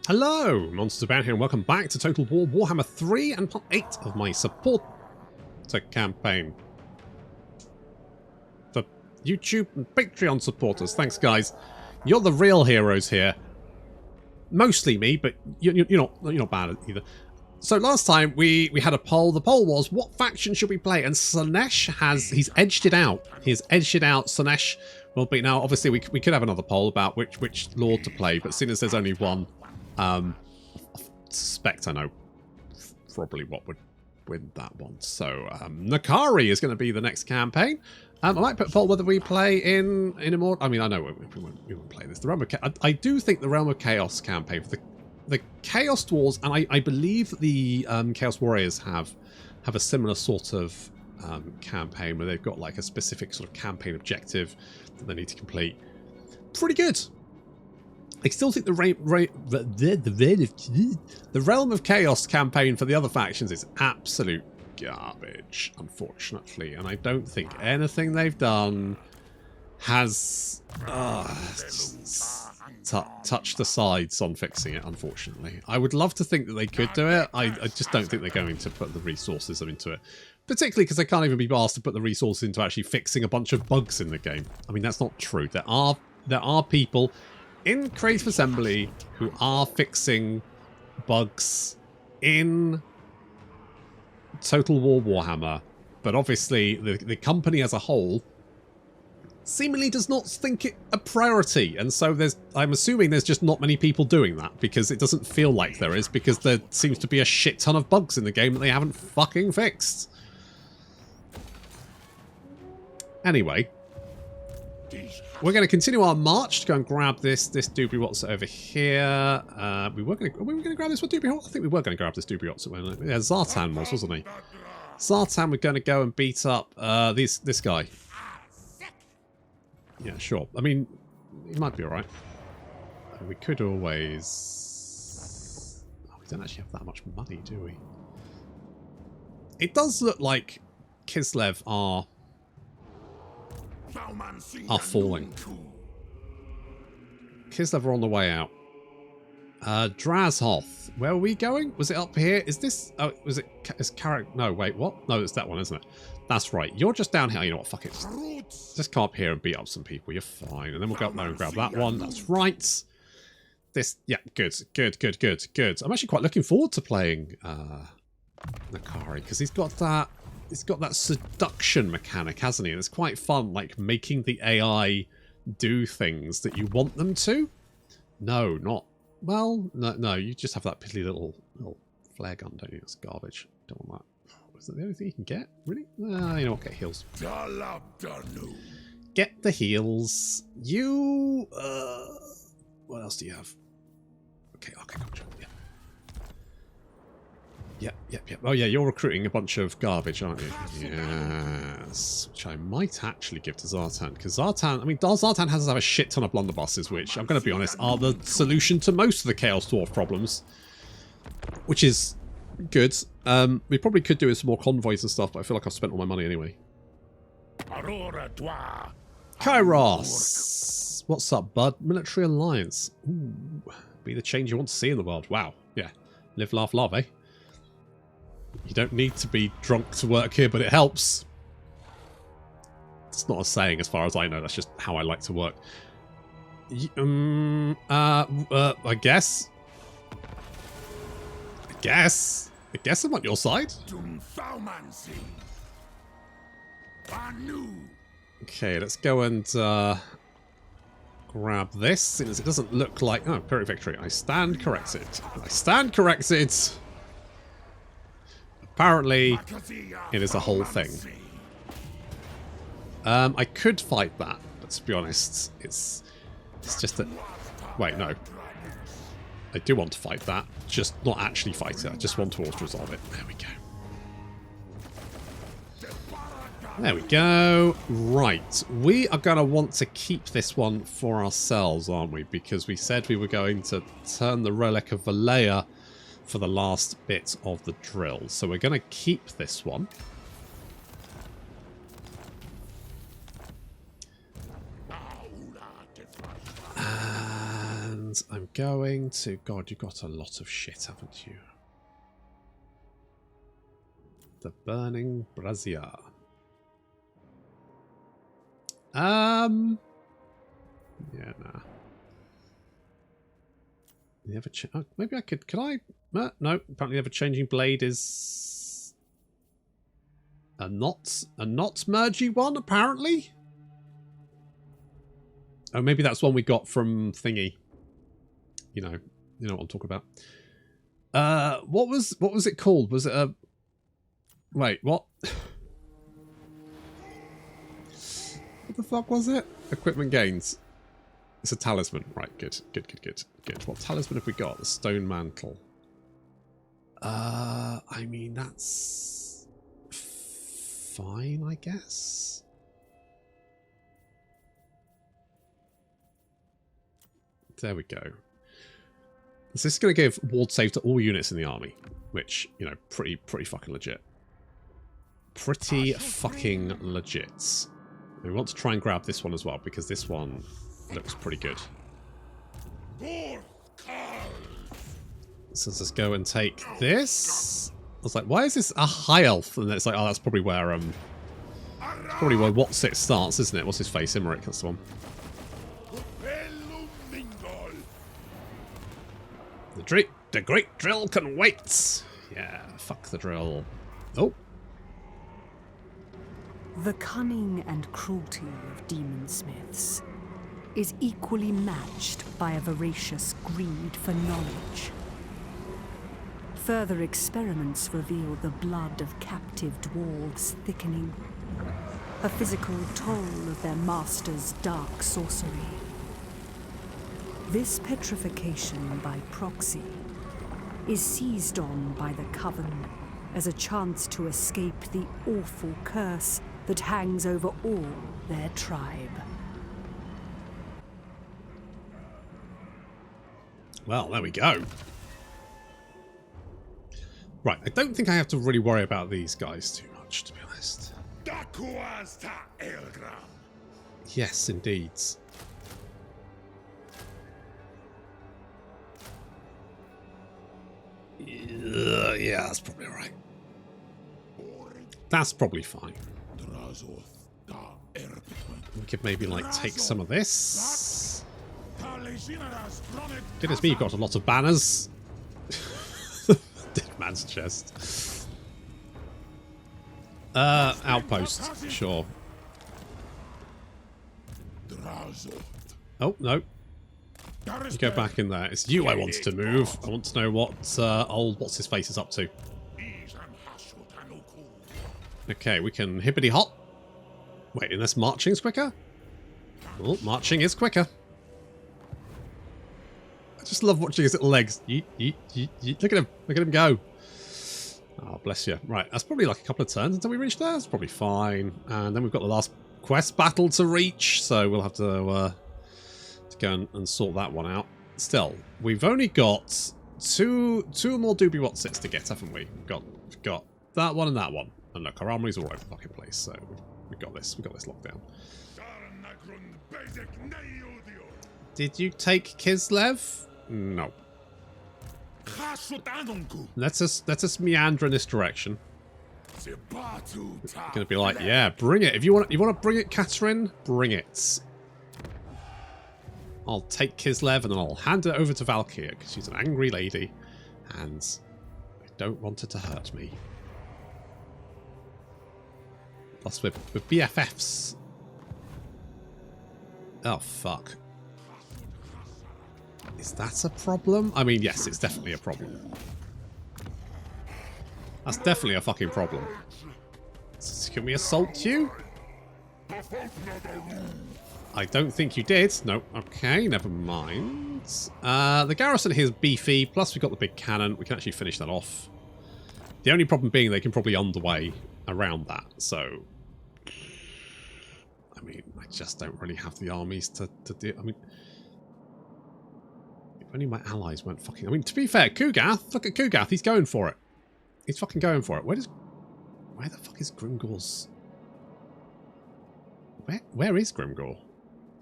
Hello, Monsters Abound here, and welcome back to Total War Warhammer 3 and part 8 of my supporter campaign. For YouTube and Patreon supporters, thanks guys. You're the real heroes here. Mostly me, but you're not bad either. So last time we had a poll. The poll was, what faction should we play? And Slanesh he's edged it out. He's edged it out. Slanesh will be. Now obviously we could have another poll about which lord to play, but seeing as there's only one, I suspect I know probably what would win that one. So Nakari is going to be the next campaign. I might put a poll whether we play in a more. I mean, I know we won't play this. The Realm of I do think the Realm of Chaos campaign for the Chaos Dwarfs, and I believe the Chaos Warriors have a similar sort of campaign where they've got like a specific sort of campaign objective that they need to complete. Pretty good. I still think the Realm of Chaos campaign for the other factions is absolute garbage, unfortunately, and I don't think anything they've done has touched the sides on fixing it, unfortunately. I would love to think that they could do it. I just don't think they're going to put the resources into it, particularly because they can't even be asked to put the resources into actually fixing a bunch of bugs in the game. I mean, that's not true. There are people in Creative Assembly who are fixing bugs in Total War Warhammer, but obviously the company as a whole seemingly does not think it a priority, and so I'm assuming there's just not many people doing that, because it doesn't feel like there is, because there seems to be a shit ton of bugs in the game that they haven't fucking fixed. Anyway, we're going to continue our march to go and grab this doobie what's over here. We were going to grab this one doobie what? I think we were going to grab this doobie what's. Yeah, Zartan was, wasn't he? Zartan, we're going to go and beat up this guy. Yeah, sure. I mean, he might be all right. We could always. Oh, we don't actually have that much money, do we? It does look like Kislev are falling. Kislev are on the way out. Drazhoth. Where are we going? Was it up here? Is this... Oh, was it... Is Carrick... No, wait, what? No, it's that one, isn't it? That's right. You're just down here. You know what? Fuck it. Just come up here and beat up some people. You're fine. And then we'll go up there and grab that one. That's right. This... Yeah, good. I'm actually quite looking forward to playing Nakari, because he's got that seduction mechanic, hasn't he? And it's quite fun, like making the AI do things that you want them to. No, not... Well, no, you just have that piddly little flare gun, don't you? It's garbage. Don't want that. Is that the only thing you can get? Really? You know what? Get heals. Get the heals. You... what else do you have? Okay, gotcha. Yeah. Yep. Oh yeah, you're recruiting a bunch of garbage, aren't you? Yes. Which I might actually give to Zartan, because Zartan has to have a shit ton of blunderbusses, which, I'm going to be honest, are the solution to most of the Chaos Dwarf problems. Which is good. We probably could do with some more convoys and stuff, but I feel like I've spent all my money anyway. Kairos! What's up, bud? Military alliance. Ooh. Be the change you want to see in the world. Wow. Yeah. Live, laugh, love, eh? You don't need to be drunk to work here, but it helps. It's not a saying as far as I know. That's just how I like to work. I guess. I guess I'm on your side. Okay, let's go and grab this, since it doesn't look like... Oh, Pyrrhic victory. I stand corrected. Apparently, it is a whole thing. I could fight that, but to be honest, it's just that... Wait, no. I do want to fight that, just not actually fight it. I just want to auto-resolve it. There we go. There we go. Right. We are going to want to keep this one for ourselves, aren't we? Because we said we were going to turn the Relic of Valea for the last bit of the drill. So we're going to keep this one. And I'm going to... God, you've got a lot of shit, haven't you? The Burning Brazier. Yeah, nah. The ever oh, maybe I could... Can I... no, apparently the ever-changing blade is... A not mergy one, apparently? Oh, maybe that's one we got from Thingy. You know what I'm talking about. What was it called? Was it a... Wait, what? What the fuck was it? Equipment gains. It's a talisman. Right, good. What talisman have we got? The stone mantle. I mean, that's fine, I guess. There we go. So this is going to give ward save to all units in the army, which, you know, pretty fucking legit. Pretty fucking legit. We want to try and grab this one as well, because this one looks pretty good. So let's go and take this. I was like, why is this a high elf? And it's like, oh, that's probably where what's it starts, isn't it? What's his face? Imric, that's the one. The great drill can wait. Yeah, fuck the drill. Oh. The cunning and cruelty of demon smiths is equally matched by a voracious greed for knowledge. Further experiments reveal the blood of captive dwarves thickening, a physical toll of their master's dark sorcery. This petrification by proxy is seized on by the Coven as a chance to escape the awful curse that hangs over all their tribe. Well, there we go. Right, I don't think I have to really worry about these guys too much, to be honest. Yes, indeed. Yeah, that's probably alright. That's probably fine. We could maybe, like, take some of this. Goodness me, you've got a lot of banners. Dead man's chest. Outpost, sure. Oh, no. You go back in there. It's you I want to move. I want to know what old what's-his-face is up to. Okay, we can hippity-hop. Wait, unless marching's quicker? Oh, marching is quicker. I just love watching his little legs. Yeet, yeet, yeet, yeet. Look at him. Look at him go. Oh, bless you. Right, that's probably like a couple of turns until we reach there. That's probably fine. And then we've got the last quest battle to reach, so we'll have to go and sort that one out. Still, we've only got two more doobie whatsits to get, haven't we? We've got that one and that one. And look, our armory's all over the fucking place, so we've got this locked down. Did you take Kislev? No. Let us meander in this direction. Gonna be like, yeah, bring it. If you want to bring it, Catherine, bring it. I'll take Kislev and then I'll hand it over to Valkyr because she's an angry lady, and I don't want her to hurt me. Plus, we're BFFs. Oh fuck. Is that a problem? I mean, yes, it's definitely a problem. That's definitely a fucking problem. Can we assault you? I don't think you did. No. Okay, never mind. The garrison here is beefy, plus we've got the big cannon. We can actually finish that off. The only problem being they can probably underway around that, so... I mean, I just don't really have the armies to do... I mean... If only my allies weren't fucking... I mean, to be fair, Kugath, look at Kugath, he's going for it. He's fucking going for it. Where the fuck is Grimgor's... Where is Grimgor?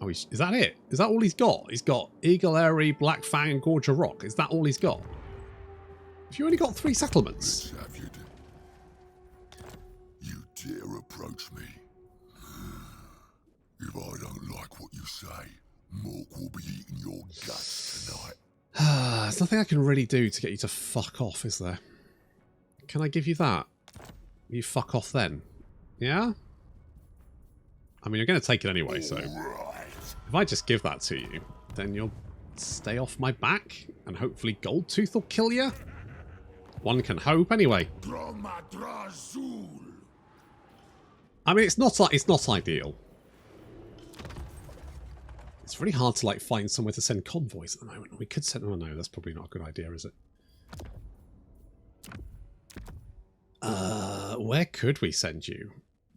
Oh, is that it? Is that all he's got? He's got Eagle Airy, Black Fang, and Gorge of Rock. Is that all he's got? Have you only got 3 settlements? Let's have you do. You dare approach me? If I don't like what you say, Mork will be eating your guts tonight. There's nothing I can really do to get you to fuck off, is there? Can I give you that? You fuck off then. Yeah? I mean, you're going to take it anyway, so... If I just give that to you, then you'll stay off my back, and hopefully Goldtooth will kill you? One can hope, anyway. I mean, it's not ideal. It's really hard to, like, find somewhere to send convoys at the moment. We could send... Oh, no, that's probably not a good idea, is it? Where could we send you?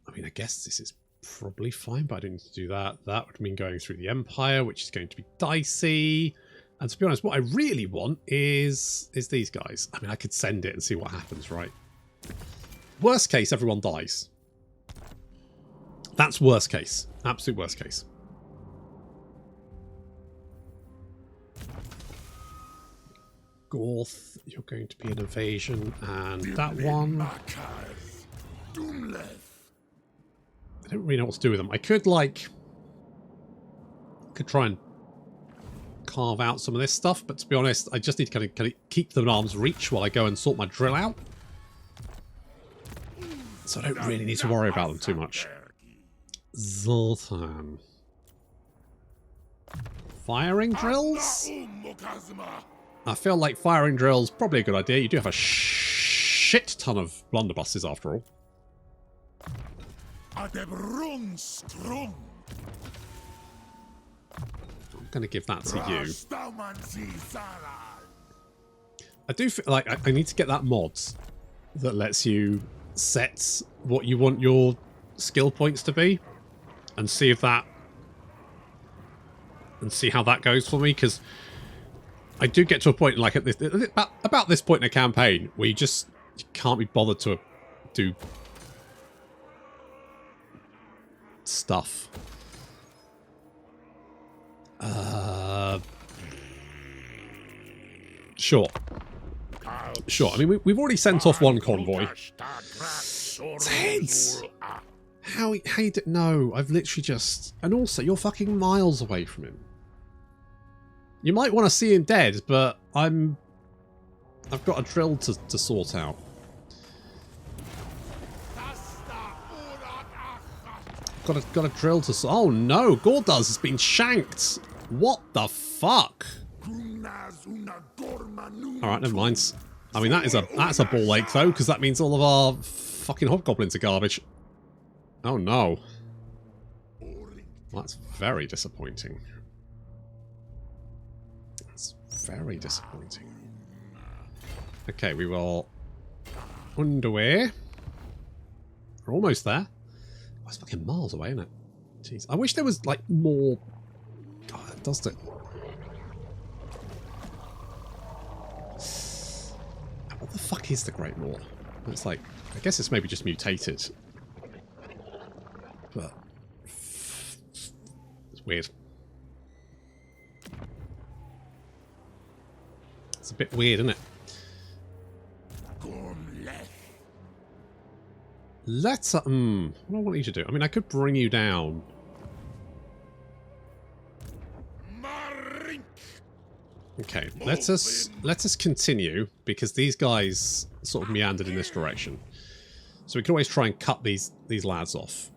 I mean, I guess this is probably fine, but I don't need to do that. That would mean going through the Empire, which is going to be dicey. And to be honest, what I really want is these guys. I mean, I could send it and see what happens, right? Worst case, everyone dies. That's worst case. Absolute worst case. Gorth, you're going to be an invasion, and that one... I don't really know what to do with them. I could, like... try and carve out some of this stuff, but to be honest, I just need to kind of keep them in arm's reach while I go and sort my drill out. So I don't really need to worry about them too much. Zoltan. Firing drills? I feel like firing drills probably a good idea. You do have a shit ton of blunderbusses after all. I'm going to give that to you. I do feel like I need to get that mod that lets you set what you want your skill points to be and see if that... and see how that goes for me, because I do get to a point, like, at this, about this point in a campaign where you can't be bothered to do stuff. Sure. Sure. I mean, we've already sent off one convoy. Heads! How you did... No, I've literally just... And also, you're fucking miles away from him. You might want to see him dead, but I've got a drill to sort out. Got a drill to sort... Oh no, Gordaz has been shanked! What the fuck? Alright, never mind. I mean, that's a ball ache though, because that means all of our fucking hobgoblins are garbage. Oh no. Well, that's very disappointing. That's very disappointing. Okay, we will underway. We're almost there. Oh, it's fucking miles away, isn't it? Jeez. I wish there was, like, more... God, it does it. What the fuck is the Great Maw? It's like... I guess it's maybe just mutated. But... it's weird. It's a bit weird, isn't it? Let's... what do I want you to do? I mean, I could bring you down. Okay, let us continue, because these guys sort of meandered in this direction. So we can always try and cut these lads off.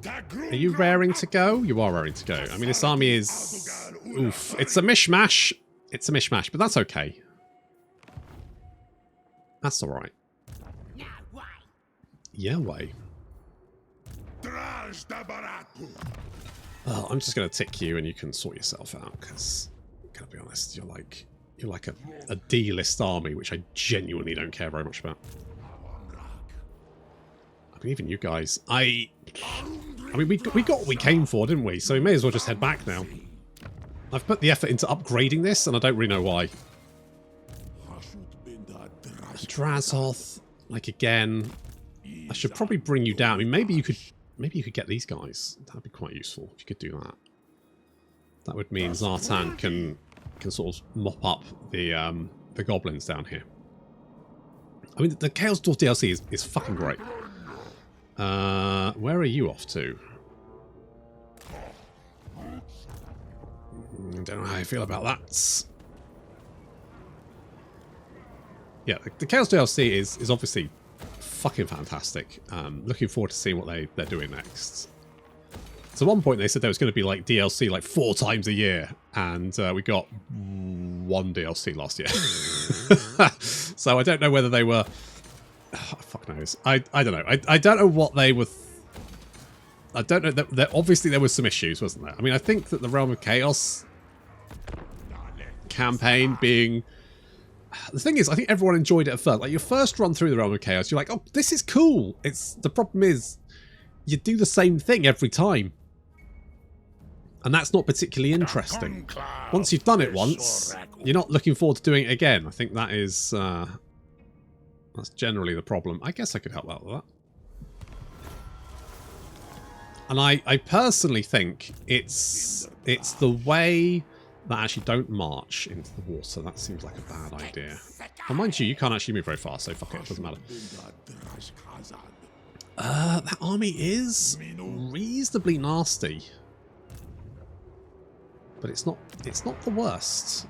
Are you raring to go? You are raring to go. I mean, this army is... Oof. It's a mishmash. It's a mishmash, but that's okay. That's alright. Yeah, way. Oh, I'm just going to tick you and you can sort yourself out, because, gotta be honest, you're like a D-list army, which I genuinely don't care very much about. I mean, even you guys. I mean, we got what we came for, didn't we? So we may as well just head back now. I've put the effort into upgrading this, and I don't really know why. Drazoth, like, again... I should probably bring you down. I mean, maybe you could get these guys. That'd be quite useful if you could do that. That would mean Zartan can sort of mop up the goblins down here. I mean, the Chaos Dwarfs DLC is fucking great. Where are you off to? Don't know how I feel about that. Yeah, the Chaos DLC is obviously fucking fantastic. Looking forward to seeing what they're doing next. So at one point they said there was going to be like DLC like 4 times a year, and we got 1 DLC last year. So I don't know whether they were... fuck knows. I don't know. I don't know what they were... I don't know. Obviously there was some issues, wasn't there? I mean, I think that the Realm of Chaos campaign being... The thing is, I think everyone enjoyed it at first. Like, your first run through the Realm of Chaos, you're like, oh, this is cool. The problem is, you do the same thing every time. And that's not particularly interesting. Once you've done it once, you're not looking forward to doing it again. I think that is... that's generally the problem. I guess I could help out with that. And I personally think it's the way that actually don't march into the water. That seems like a bad idea. Well, mind you, you can't actually move very fast, so fuck it, it doesn't matter. That army is reasonably nasty. But it's not the worst.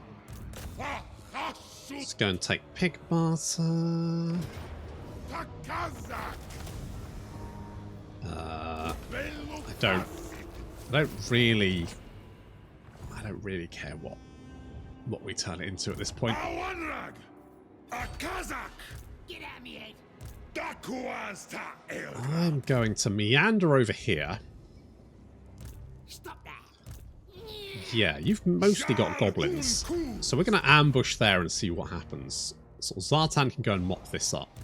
Let's go and take Pig Barter. I don't really care what we turn it into at this point. I'm going to meander over here. Yeah, you've mostly got goblins, so we're going to ambush there and see what happens. So Zartan can go and mop this up.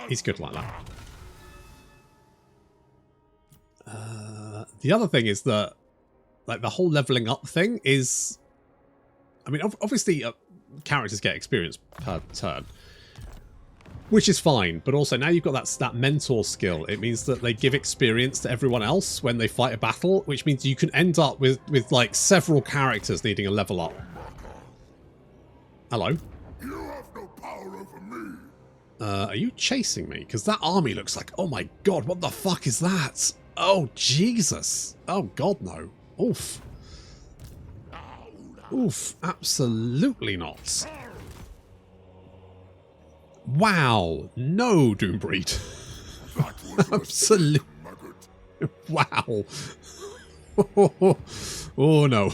He's good like that. The other thing is that, like, the whole leveling up thing is... I mean, obviously, characters get experience per turn, which is fine, but also now you've got that mentor skill. It means that they give experience to everyone else when they fight a battle, which means you can end up with like, several characters needing a level up. Hello? You have no power over me. Are you chasing me? Because that army looks like... Oh my god, what the fuck is that? Oh, Jesus. Oh, God, no. Oof. Oof, absolutely not. Wow. No, Doombreed. Absolutely. Wow. Oh, no.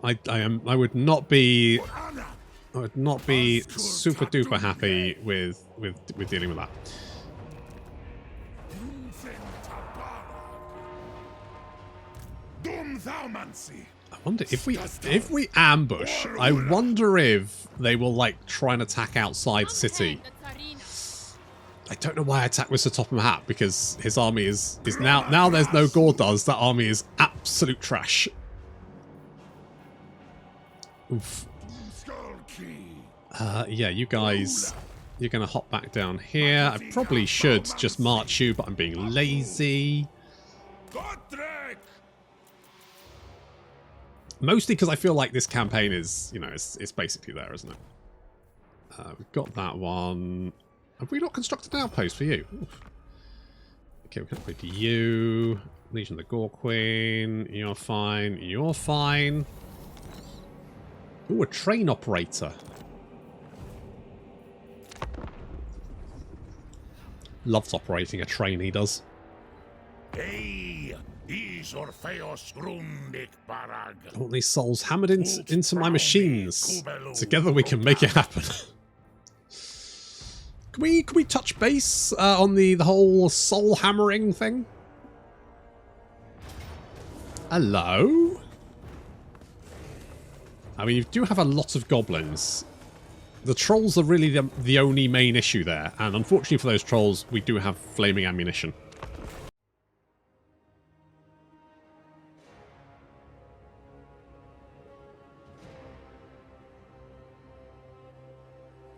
I would not be super duper happy with dealing with that. I wonder if we ambush, I wonder if they will like try and attack outside the city. I don't know why I attacked with the top of my hat, because his army is now there's no Gordars, that army is absolute trash. Oof. Yeah, you guys, you're gonna hop back down here. I probably should just march you, but I'm being lazy. Mostly because I feel like this campaign is, you know, it's basically there, isn't it? We've got that one. Have we not constructed an outpost for you? Oof. Okay, we can upgrade to you. Legion of the Gore Queen. You're fine. You're fine. Ooh, a train operator. Loves operating a train, he does. Hey, I want these souls hammered into my machines. Together we can make it happen. Can we touch base on the whole soul hammering thing? Hello? I mean, you do have a lot of goblins. The trolls are really the only main issue there, and unfortunately for those trolls, we do have flaming ammunition.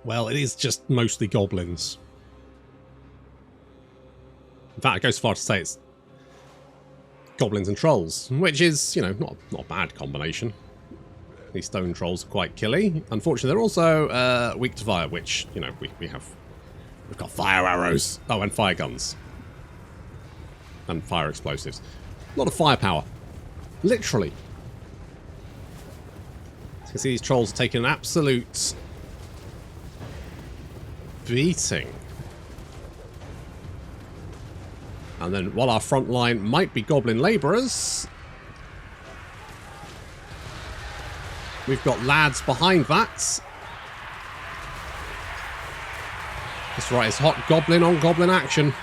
Well, it is just mostly goblins. In fact, it goes far to say it's goblins and trolls, which is, you know, not a bad combination. These stone trolls are quite killy. Unfortunately, they're also weak to fire, which, you know, we've got fire arrows. Oh, and fire guns. And fire explosives. A lot of firepower. Literally. As you can see, these trolls are taking an absolute beating. And then while our front line might be goblin labourers, we've got lads behind that. That's right, it's hot goblin on goblin action.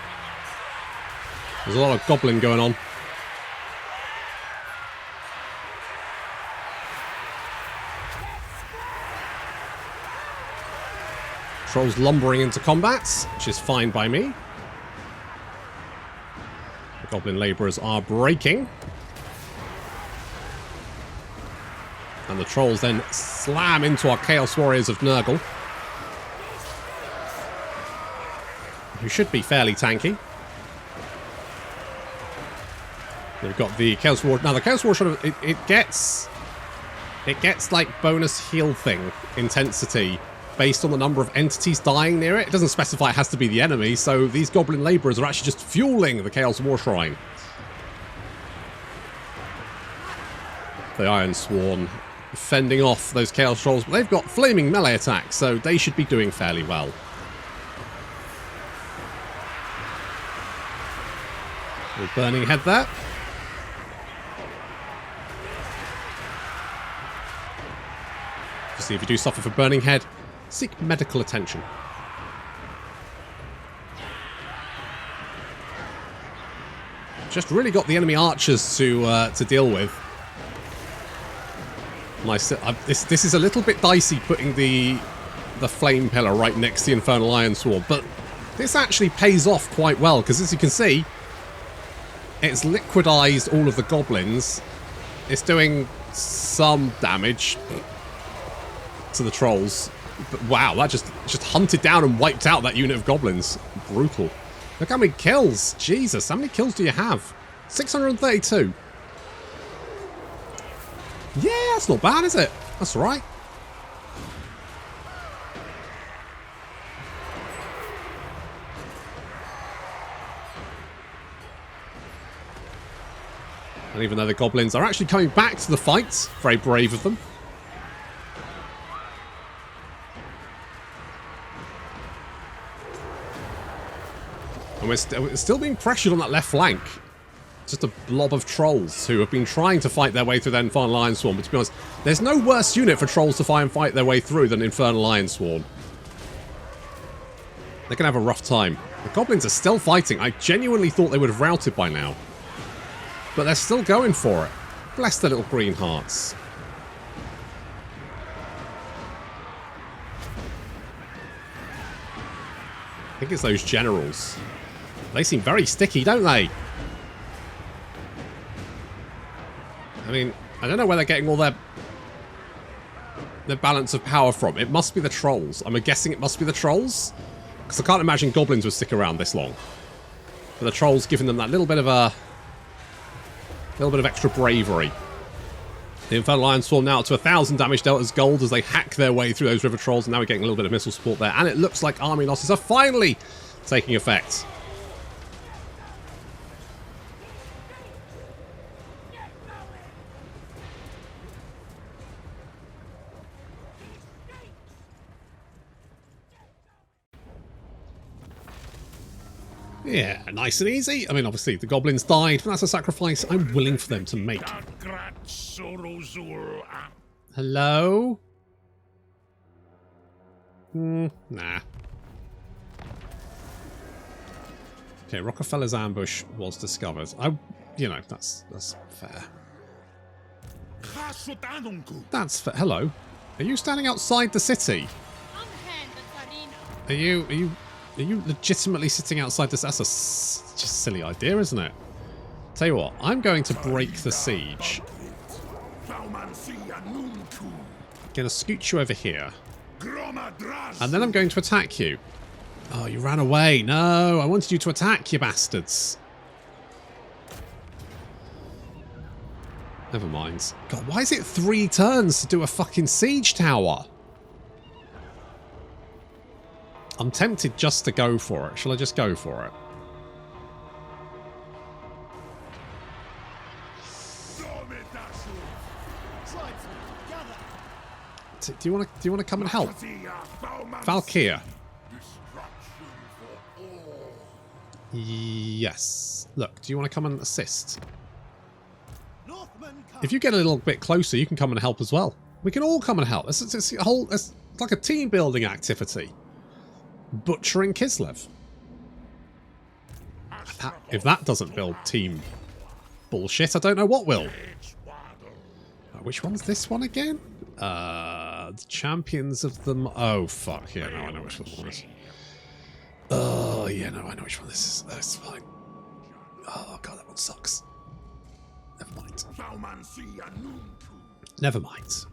There's a lot of goblin going on. Trolls lumbering into combat, which is fine by me. The goblin labourers are breaking. And the trolls then slam into our Chaos Warriors of Nurgle, who should be fairly tanky. We've got the Chaos War. Now the Chaos War sort of it gets like bonus heal thing intensity based on the number of entities dying near it. It doesn't specify it has to be the enemy, so these goblin labourers are actually just fueling the Chaos War Shrine. The Iron Sworn fending off those Chaos Trolls, but they've got flaming melee attacks, so they should be doing fairly well. With burning head there. See, if you do suffer from burning head, seek medical attention. Just really got the enemy archers to deal with. This is a little bit dicey putting the flame pillar right next to the Infernal Iron Sword, but this actually pays off quite well because, as you can see, it's liquidized all of the goblins. It's doing some damage to the trolls. But wow, that just hunted down and wiped out that unit of goblins. Brutal. Look how many kills. Jesus, how many kills do you have? 632. Yeah, that's not bad, is it? That's all right. And even though the goblins are actually coming back to the fight, very brave of them. And we're still being pressured on that left flank. Just a blob of trolls who have been trying to fight their way through their Infernal Iron Swarm. But to be honest, there's no worse unit for trolls to try and fight their way through than Infernal Iron Swarm. They're going to have a rough time. The goblins are still fighting. I genuinely thought they would have routed by now. But they're still going for it. Bless their little green hearts. I think it's those generals. They seem very sticky, don't they? I mean, I don't know where they're getting all their balance of power from. It must be the trolls. I'm guessing it must be the trolls. Because I can't imagine goblins would stick around this long. But the trolls giving them that little bit of extra bravery. The Infernal Iron Swarm now to 1,000 damage dealt as gold as they hack their way through those river trolls. And now we're getting a little bit of missile support there. And it looks like army losses are finally taking effect. Yeah, nice and easy. I mean, obviously, the goblins died, but that's a sacrifice I'm willing for them to make. Hello? Nah. Okay, Rockefeller's ambush was discovered. You know, that's fair. That's fair. Hello? Are you standing outside the city? Are you legitimately sitting outside this? That's a just silly idea, isn't it? Tell you what, I'm going to break the siege. Gonna scoot you over here. And then I'm going to attack you. Oh, you ran away. No, I wanted you to attack, you bastards. Never mind. God, why is it 3 turns to do a fucking siege tower? I'm tempted just to go for it. Shall I just go for it? Do you want to come and help? Valkyr. Yes. Look, do you want to come and assist? If you get a little bit closer, you can come and help as well. We can all come and help. It's like a team building activity. Butchering Kislev. If that doesn't build team bullshit, I don't know what will. Which one's this one again? The Champions of them. Oh, fuck. Yeah, no, I know which one this is. Oh, yeah, no, I know which one this is. That's fine. Oh, God, that one sucks. Never mind. Never mind.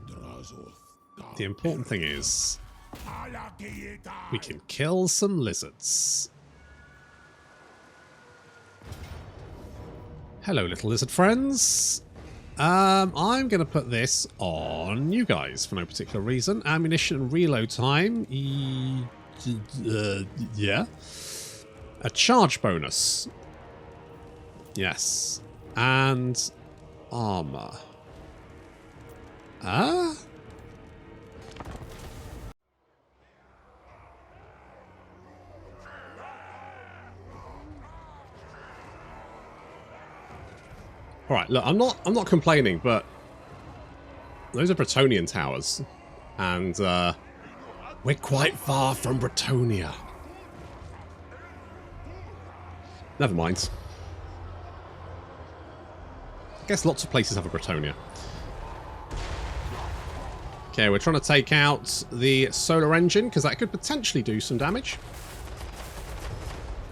The important thing is we can kill some lizards. Hello, little lizard friends. I'm going to put this on you guys for no particular reason. Ammunition and reload time. Yeah. A charge bonus. Yes. And armor. Ah? Alright, look, I'm not complaining, but those are Bretonnian towers. And we're quite far from Bretonia. Never mind. I guess lots of places have a Bretonia. Okay, we're trying to take out the solar engine, because that could potentially do some damage.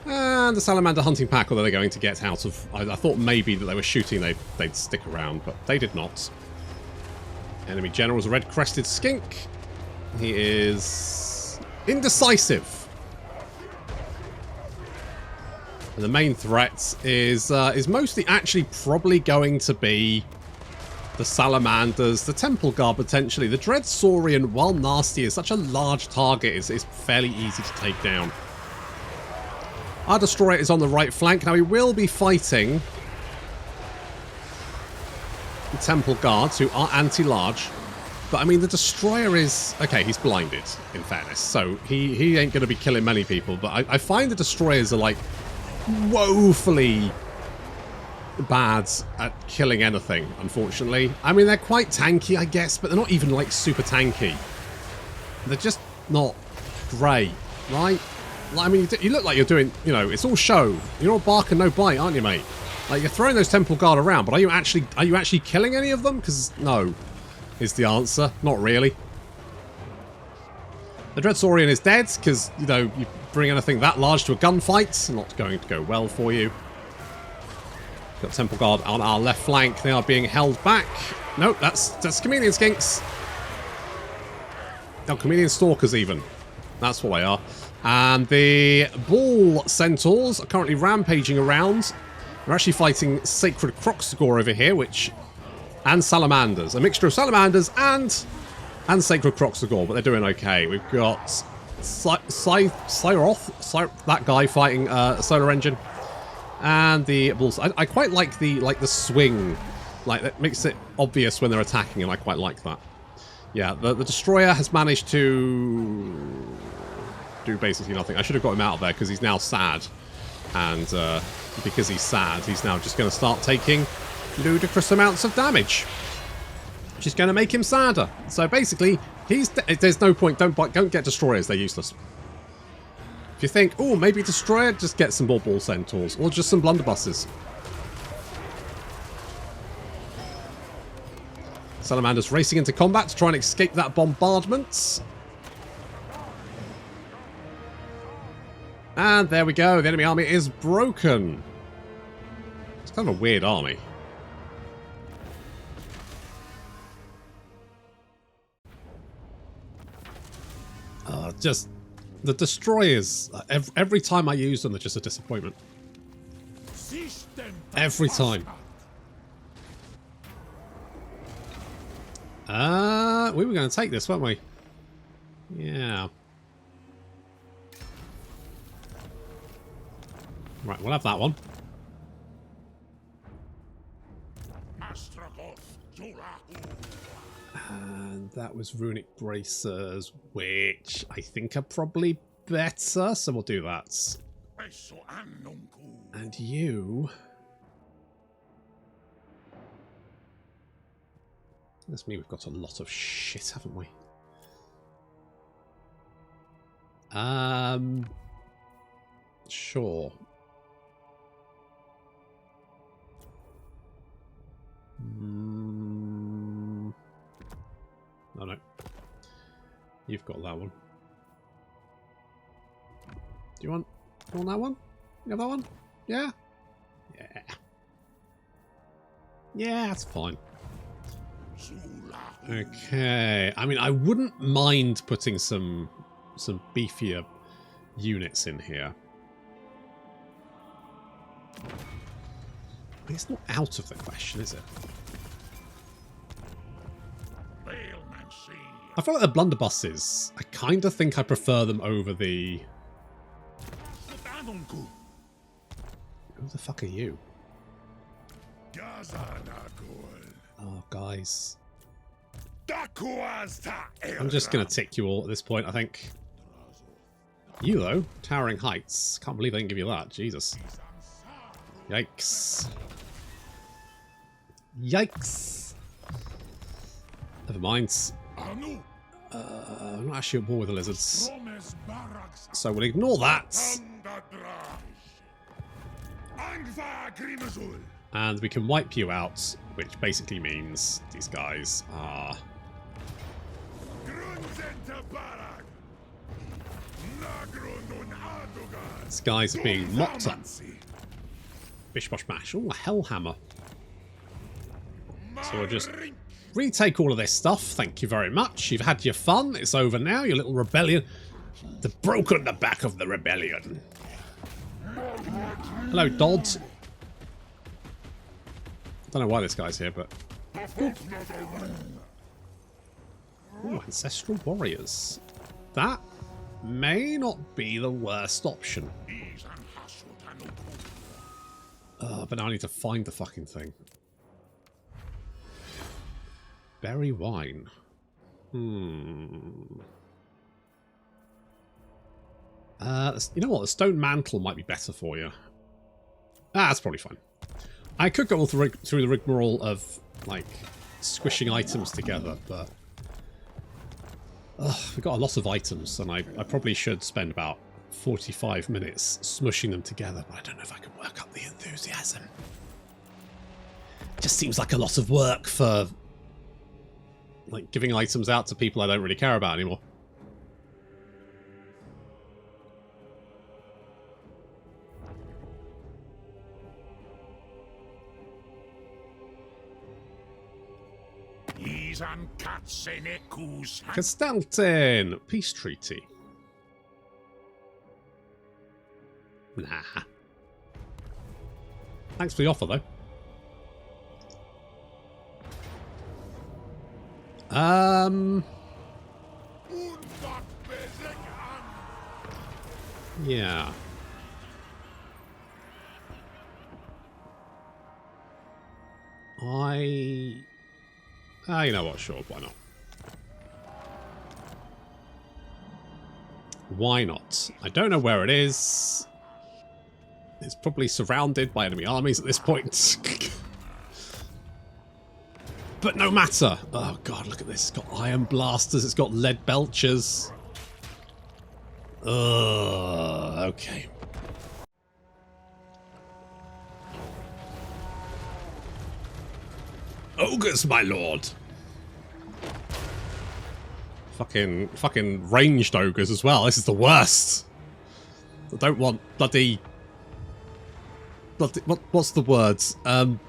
And the salamander hunting pack, although they're going to get out of... I thought maybe that they were shooting, they'd stick around, but they did not. Enemy general's a red-crested skink. He is indecisive. And the main threat is mostly actually probably going to be the salamanders, the temple guard potentially. The dread saurian, while nasty, is such a large target, is fairly easy to take down. Our destroyer is on the right flank. Now, we will be fighting the temple guards, who are anti-large. But, I mean, the destroyer is... Okay, he's blinded, in fairness. So, he ain't going to be killing many people. But I find the destroyers are, like, woefully bad at killing anything, unfortunately. I mean, they're quite tanky, I guess, but they're not even, like, super tanky. They're just not great, right? I mean, you look like you're doing, you know, it's all show. You're all bark and no bite, aren't you, mate? Like, you're throwing those temple guard around, but are you actually killing any of them? Because no, is the answer. Not really. The Dread Saurian is dead, because, you know, you bring anything that large to a gunfight, not going to go well for you. Got temple guard on our left flank. They are being held back. Nope, that's chameleon skinks. No, chameleon stalkers even. That's what they are. And the ball centaurs are currently rampaging around. They're actually fighting sacred Croxagore over here, and salamanders. A mixture of salamanders and sacred Croxagore, but they're doing okay. We've got Syroth, that guy fighting solar engine, and the bulls. I quite like the swing, like that makes it obvious when they're attacking, and I quite like that. Yeah, the destroyer has managed to do basically nothing. I should have got him out of there because he's now sad. And because he's sad, he's now just going to start taking ludicrous amounts of damage. Which is going to make him sadder. So basically, there's no point. Don't get destroyers. They're useless. If you think, oh, maybe destroyer, just get some more ball centaurs. Or just some blunderbusses. Salamander's racing into combat to try and escape that bombardment. And there we go. The enemy army is broken. It's kind of a weird army. Just the destroyers. Every time I use them, they're just a disappointment. Every time. We were going to take this, weren't we? Yeah. Right, we'll have that one. Astragoth And that was Runic Bracers, which I think are probably better, so we'll do that. And you... That's me, we've got a lot of shit, haven't we? Sure. Oh no. You've got that one. Do you want that one? You have that one? Yeah? Yeah. Yeah, that's fine. Okay. I mean, I wouldn't mind putting some beefier units in here. It's not out of the question, is it? I feel like the blunderbusses, I kind of think I prefer them over the... Who the fuck are you? Oh, guys. I'm just going to tick you all at this point, I think. You, though, Towering Heights. Can't believe they didn't give you that. Jesus. Yikes. Yikes. Never mind. I'm not actually at war with the lizards. So we'll ignore that. And we can wipe you out, which basically means these guys are... These guys are being mopped up. Bish bosh bash. Oh, a hellhammer. So we'll just retake all of this stuff. Thank you very much. You've had your fun. It's over now, your little rebellion. They've broken the back of the rebellion. Hello, Dodd. Don't know why this guy's here, but... Ooh, Ancestral Warriors. That may not be the worst option. But now I need to find the fucking thing. Berry wine. You know what? The stone mantle might be better for you. That's probably fine. I could go through the rigmarole of, like, squishing items together, but... we've got a lot of items, and I probably should spend about 45 minutes smushing them together, but I don't know if I can work up the enthusiasm. It just seems like a lot of work for, like, giving items out to people I don't really care about anymore. Castalton! Peace treaty. Nah. Thanks for the offer, though. Yeah. You know what, sure, why not? Why not? I don't know where it is. It's probably surrounded by enemy armies at this point. But no matter. Oh god, look at this. It's got iron blasters, it's got lead belchers. Okay. Ogres, my lord. Fucking ranged ogres as well. This is the worst. I don't want bloody what's the words? Lead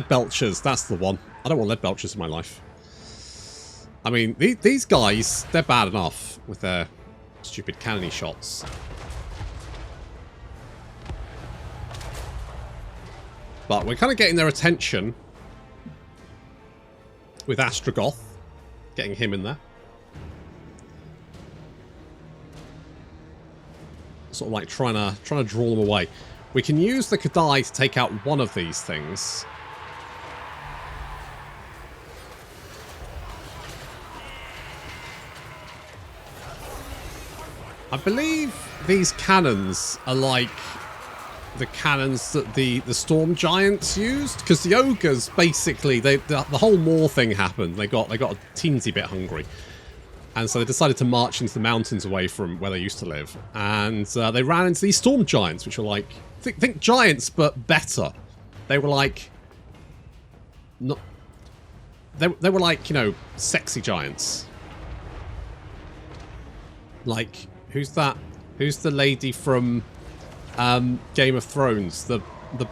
belchers, that's the one. I don't want lead belchers in my life. I mean, these guys, they're bad enough with their stupid cannony shots. But we're kind of getting their attention. with Astragoth. Getting him in there. Sort of like trying to draw them away. We can use the Kadai to take out one of these things. I believe these cannons are like the cannons that the storm giants used, because the ogres basically the whole Moor thing happened. They got a teensy bit hungry, and so they decided to march into the mountains away from where they used to live, and they ran into these storm giants, which were like think giants but better. They were like not they were like, you know, sexy giants. Like, who's that? Who's the lady from Game of Thrones? The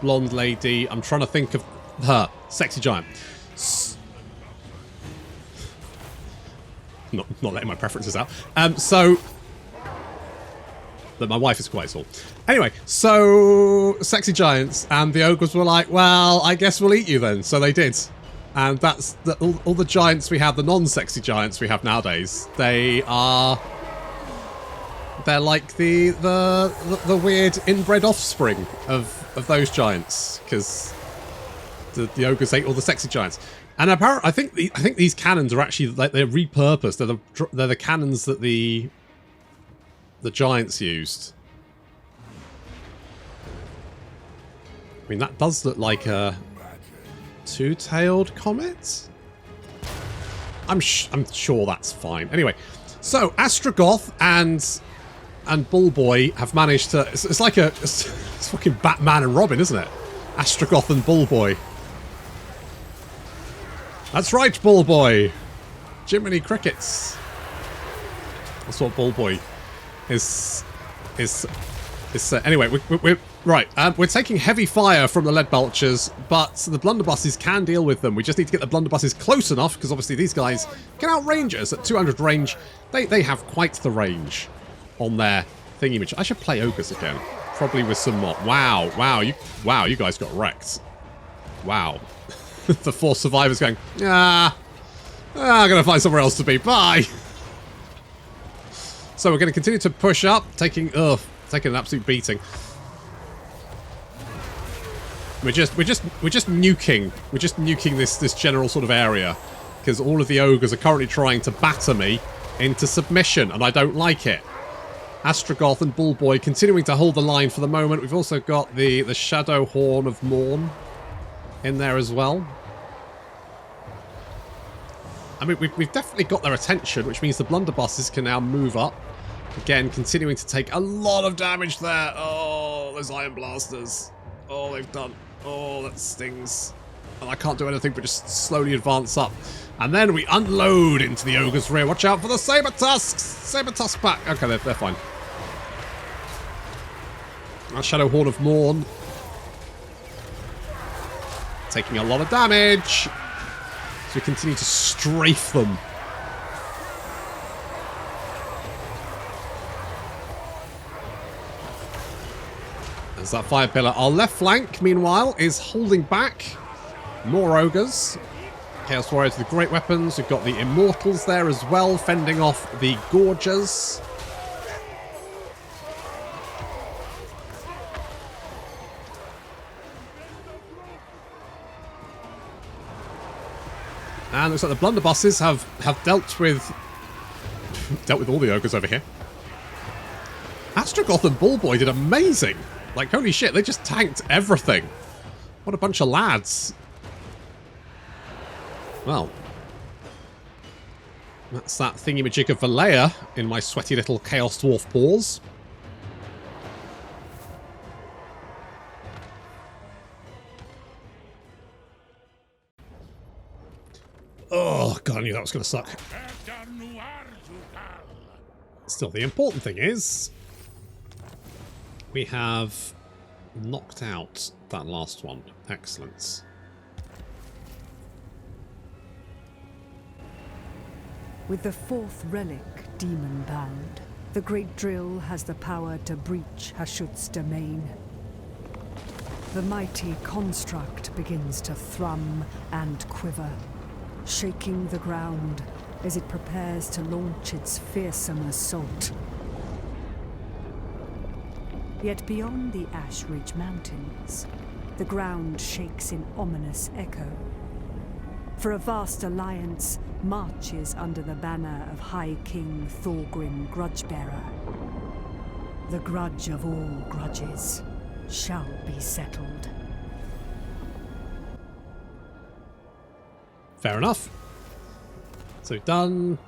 blonde lady. I'm trying to think of her. Sexy giant. Not letting my preferences out. So that my wife is quite tall. Anyway, so sexy giants, and the ogres were like, well, I guess we'll eat you then. So they did. And that's all the giants we have, the non-sexy giants we have nowadays. They're like the weird inbred offspring of those giants, because the ogres ate all the sexy giants. And apparently, I think these cannons are actually like they're repurposed. They're the cannons that the giants used. I mean, that does look like a two-tailed comet. I'm sure that's fine. Anyway, so Astragoth and Bullboy have managed to... It's like it's fucking Batman and Robin, isn't it? Astragoth and Bullboy. That's right, Bullboy. Jiminy Crickets. That's what Bullboy is anyway, we're right. We're taking heavy fire from the lead belchers, but the blunderbusses can deal with them. We just need to get the blunderbusses close enough, because obviously these guys can outrange us at 200 range. They have quite the range on their thingy. I should play ogres again, probably with some more. Wow, you guys got wrecked. Wow. The 4 survivors going, I'm gonna find somewhere else to be. Bye. So we're going to continue to push up, taking an absolute beating. We're just nuking. We're just nuking this general sort of area, because all of the ogres are currently trying to batter me into submission, and I don't like it. Astragoth and Bullboy continuing to hold the line for the moment. We've also got the Shadow Horn of Morn in there as well. I mean, we've definitely got their attention, which means the blunderbusses can now move up. Again, continuing to take a lot of damage there. Oh, those iron blasters. Oh, they've done. Oh, that stings. And I can't do anything but just slowly advance up. And then we unload into the ogre's rear. Watch out for the saber tusks. Saber tusk back. Okay, they're fine. Our Shadow Horn of Morn. Taking a lot of damage. So we continue to strafe them. There's that fire pillar. Our left flank, meanwhile, is holding back more ogres. Chaos Warriors with great weapons. We've got the Immortals there as well, fending off the Gorgers. And looks like the blunderbusses have dealt with all the ogres over here. Astragoth and Bullboy did amazing. Like, holy shit, they just tanked everything. What a bunch of lads. Well, that's that thingy-majig of Valea in my sweaty little Chaos Dwarf paws. Oh, God, I knew that was going to suck. Still, the important thing is we have knocked out that last one. Excellent. With the 4th relic demon-bound, the Great Drill has the power to breach Hashut's domain. The mighty construct begins to thrum and quiver. shaking the ground as it prepares to launch its fearsome assault. Yet beyond the Ash Ridge Mountains, the ground shakes in ominous echo. For a vast alliance marches under the banner of High King Thorgrim Grudgebearer. The grudge of all grudges shall be settled. Fair enough. So we've done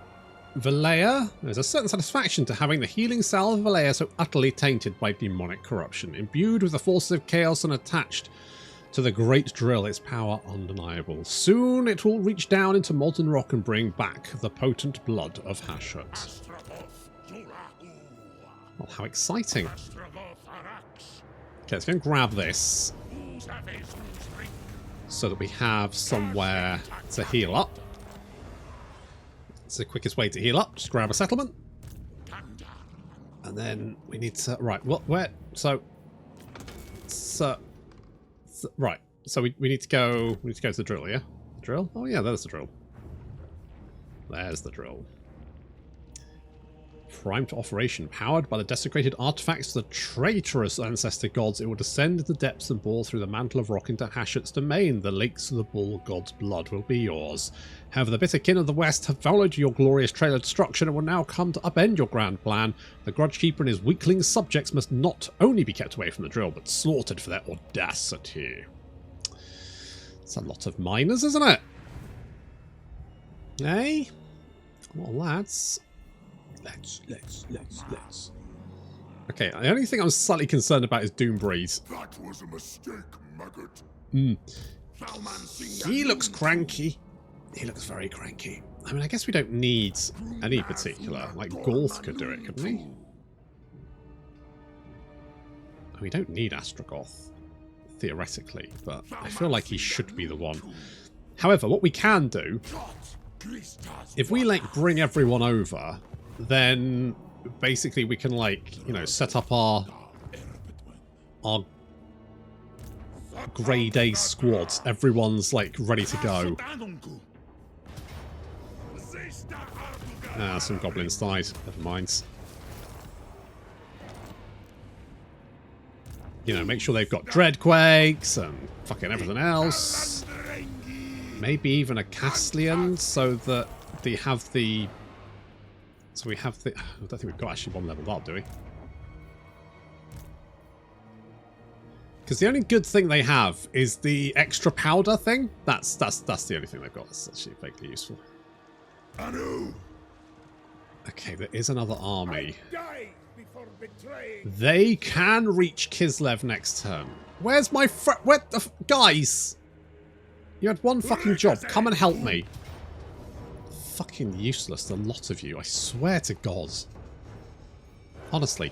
Valea. There's a certain satisfaction to having the healing salve of Valea so utterly tainted by demonic corruption. Imbued with the forces of chaos and attached to the great drill, its power undeniable. Soon it will reach down into molten rock and bring back the potent blood of Hashut. Well, how exciting. Okay, let's go and grab this so that we have somewhere to heal up. It's the quickest way to heal up. Just grab a settlement. And then we need to... Right, what? Where? Right, so we need to go... We need to go to the drill, yeah? The drill? Oh yeah, there's the drill. There's the drill. Primed to operation. Powered by the desecrated artifacts of the traitorous ancestor gods, it will descend into the depths and bore through the mantle of rock into Hashut's domain. The lakes of the bull god's blood will be yours. However, the bitter kin of the West have followed your glorious trail of destruction and will now come to upend your grand plan. The Grudge Keeper and his weakling subjects must not only be kept away from the drill, but slaughtered for their audacity. It's a lot of miners, isn't it? Hey? Well, lads. Let's. Okay, the only thing I'm slightly concerned about is Doombreeze. That was a mistake, maggot. He looks cranky. He looks very cranky. I mean, I guess we don't need any particular. Like, Gorth could do it, couldn't he? We don't need Astragoth, theoretically, but I feel like he should be the one. However, what we can do, if we, like, bring everyone over, then basically we can, like, you know, set up our Grey Day squads. Everyone's, like, ready to go. Ah, some goblins died. Never mind. You know, make sure they've got Dreadquakes and fucking everything else. Maybe even a Castlian so that they have the... So we have the... I don't think we've got actually one leveled up, do we? Because the only good thing they have is the extra powder thing. That's the only thing they've got. That's actually vaguely useful. Okay, there is another army. They can reach Kislev next turn. Where's my where the guys? You had one fucking job. Come and help me. Fucking useless, the lot of you. I swear to God. Honestly.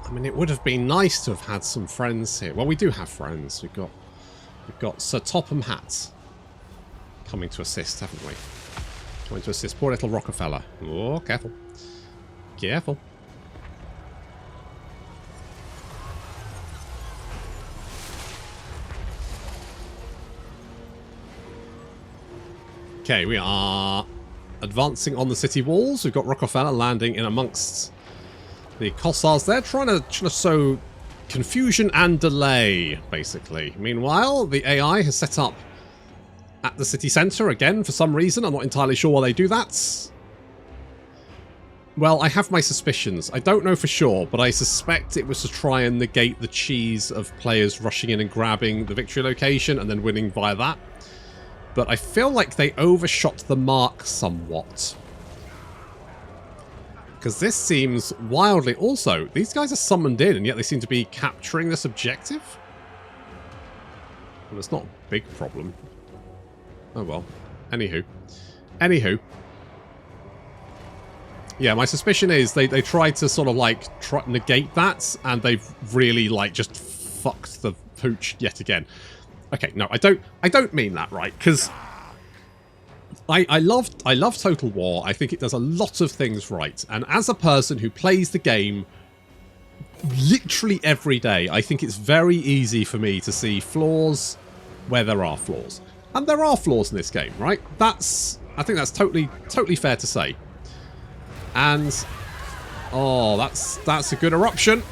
I mean, it would have been nice to have had some friends here. Well, we do have friends. We've got Sir Topham Hatt coming to assist, haven't we? Coming to assist poor little Rockefeller. Oh, careful. Careful. Okay, we are advancing on the city walls. We've got Rockefeller landing in amongst the Kossars. They're trying to sow confusion and delay, basically. Meanwhile, the AI has set up at the city centre again for some reason. I'm not entirely sure why they do that. Well, I have my suspicions. I don't know for sure, but I suspect it was to try and negate the cheese of players rushing in and grabbing the victory location and then winning via that. But I feel like they overshot the mark somewhat. Because this seems wildly... Also, these guys are summoned in, and yet they seem to be capturing this objective? Well, it's not a big problem. Oh well. Anywho. Yeah, my suspicion is they tried to sort of like negate that, and they've really like just fucked the pooch yet again. Okay, no, I don't mean that, right? Because I love Total War. I think it does a lot of things right. And as a person who plays the game literally every day, I think it's very easy for me to see flaws where there are flaws. And there are flaws in this game, right? I think that's totally fair to say. And oh, that's a good eruption.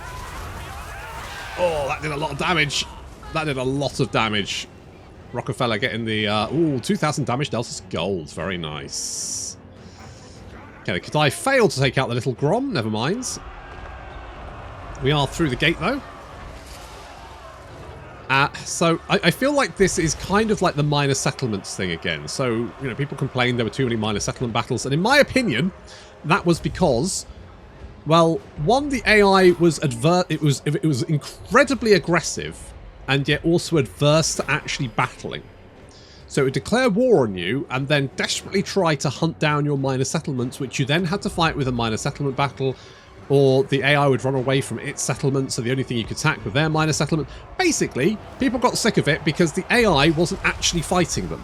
Oh, that did a lot of damage. That did a lot of damage. Rockefeller getting the 2,000 damage Delta's gold. Very nice. Okay, the Kadai failed to take out the little Grom. Never mind. We are through the gate though. So I feel like this is kind of like the minor settlements thing again. So, you know, people complained there were too many minor settlement battles, and in my opinion, that was because, well, one, the AI was it was incredibly aggressive, and yet also adverse to actually battling. So it would declare war on you, and then desperately try to hunt down your minor settlements, which you then had to fight with a minor settlement battle. Or the AI would run away from its settlement, so the only thing you could attack with their minor settlement. Basically, people got sick of it because the AI wasn't actually fighting them.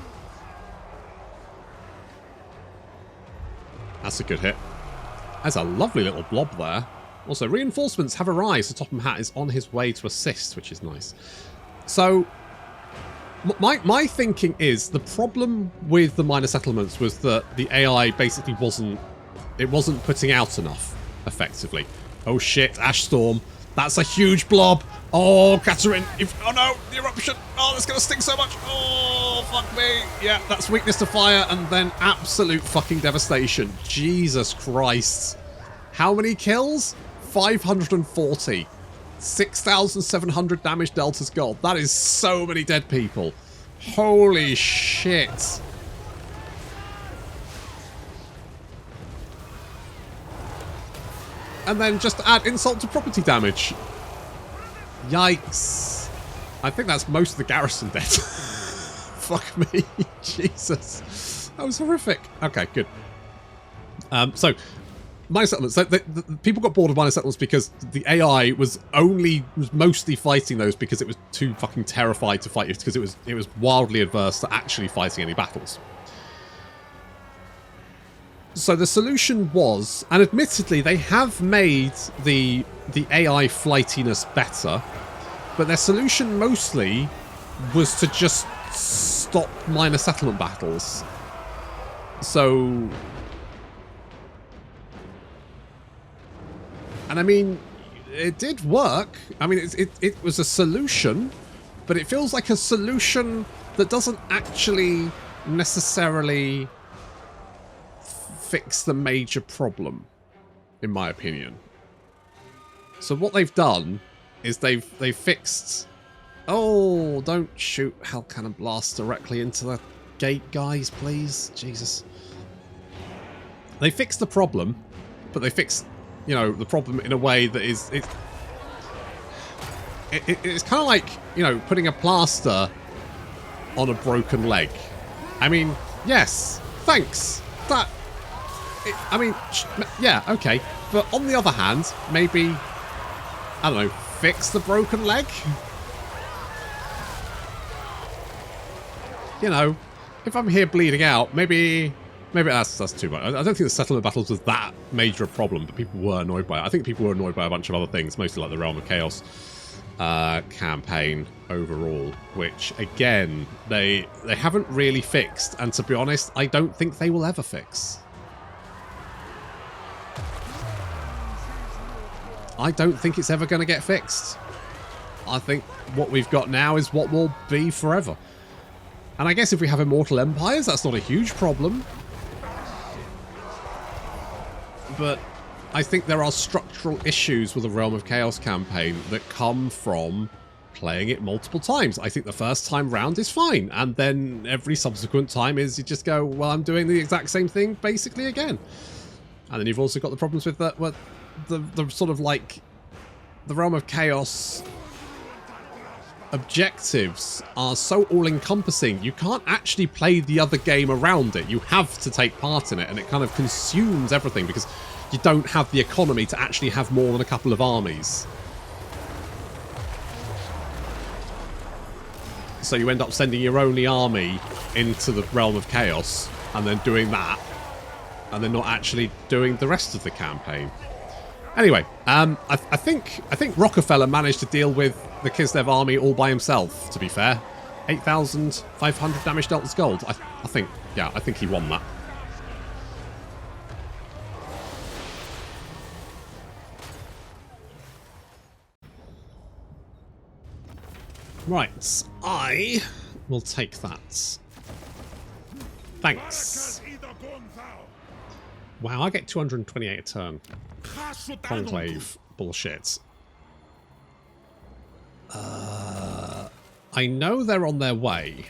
That's a good hit. That's a lovely little blob there. Also, reinforcements have arrived, so Topham Hatt is on his way to assist, which is nice. So, my thinking is the problem with the minor settlements was that the AI basically wasn't putting out enough. Effectively. Oh shit, Ash Storm. That's a huge blob. Oh, Catherine. Oh no, the eruption. Oh, that's going to sting so much. Oh, fuck me. Yeah, that's weakness to fire and then absolute fucking devastation. Jesus Christ. How many kills? 540. 6,700 damage Delta's gold. That is so many dead people. Holy shit. And then just add insult to property damage. Yikes. I think that's most of the garrison dead. Fuck me. Jesus. That was horrific. Okay, good. So, minor settlements. So the people got bored of minor settlements because the AI was mostly fighting those because it was too fucking terrified to fight you, because it was wildly adverse to actually fighting any battles. So the solution was, and admittedly they have made the AI flightiness better, but their solution mostly was to just stop minor settlement battles. So, and I mean, it did work. I mean, it was a solution, but it feels like a solution that doesn't actually necessarily fix the major problem, in my opinion. So what they've done is they've fixed... Oh, don't shoot Hell Cannon Blast directly into the gate, guys, please. Jesus. They fixed the problem, but they fixed, you know, the problem in a way that is... It's kind of like, you know, putting a plaster on a broken leg. I mean, yes, thanks. I mean, yeah, okay. But on the other hand, maybe, I don't know, fix the broken leg? You know, if I'm here bleeding out, maybe that's too much. I don't think the settlement battles was that major a problem, but people were annoyed by it. I think people were annoyed by a bunch of other things, mostly like the Realm of Chaos campaign overall, which, again, they haven't really fixed. And to be honest, I don't think they will ever fix. I don't think it's ever going to get fixed. I think what we've got now is what will be forever. And I guess if we have immortal empires, that's not a huge problem. But I think there are structural issues with the Realm of Chaos campaign that come from playing it multiple times. I think the first time round is fine. And then every subsequent time is you just go, well, I'm doing the exact same thing basically again. And then you've also got the problems with that. The sort of like the Realm of Chaos objectives are so all-encompassing, you can't actually play the other game around it. You have to take part in it, and it kind of consumes everything because you don't have the economy to actually have more than a couple of armies. So you end up sending your only army into the Realm of Chaos and then doing that, and then not actually doing the rest of the campaign. Anyway, I think Rockefeller managed to deal with the Kislev army all by himself, to be fair. 8,500 damage dealt as gold. I think he won that. Right, I will take that. Thanks. Wow, I get 228 a turn. Conclave bullshit. I know they're on their way,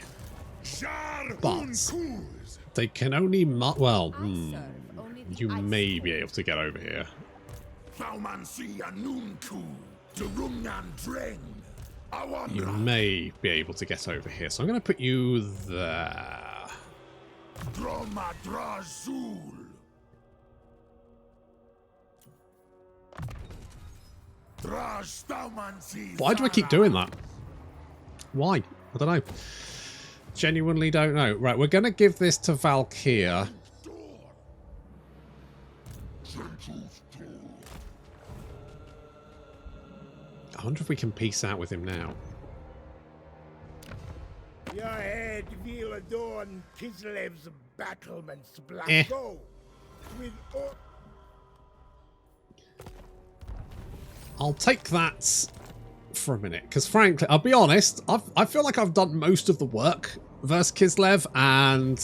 but they can only well, you may be able to get over here. You may be able to get over here, so I'm going to put you there. Why do I keep doing that? Why? I don't know. Genuinely don't know. Right, we're going to give this to Valkyr. I wonder if we can peace out with him now. Your head will adorn Kislev's battlements black gold with I'll take that for a minute, because frankly, I'll be honest, I feel like I've done most of the work versus Kislev, and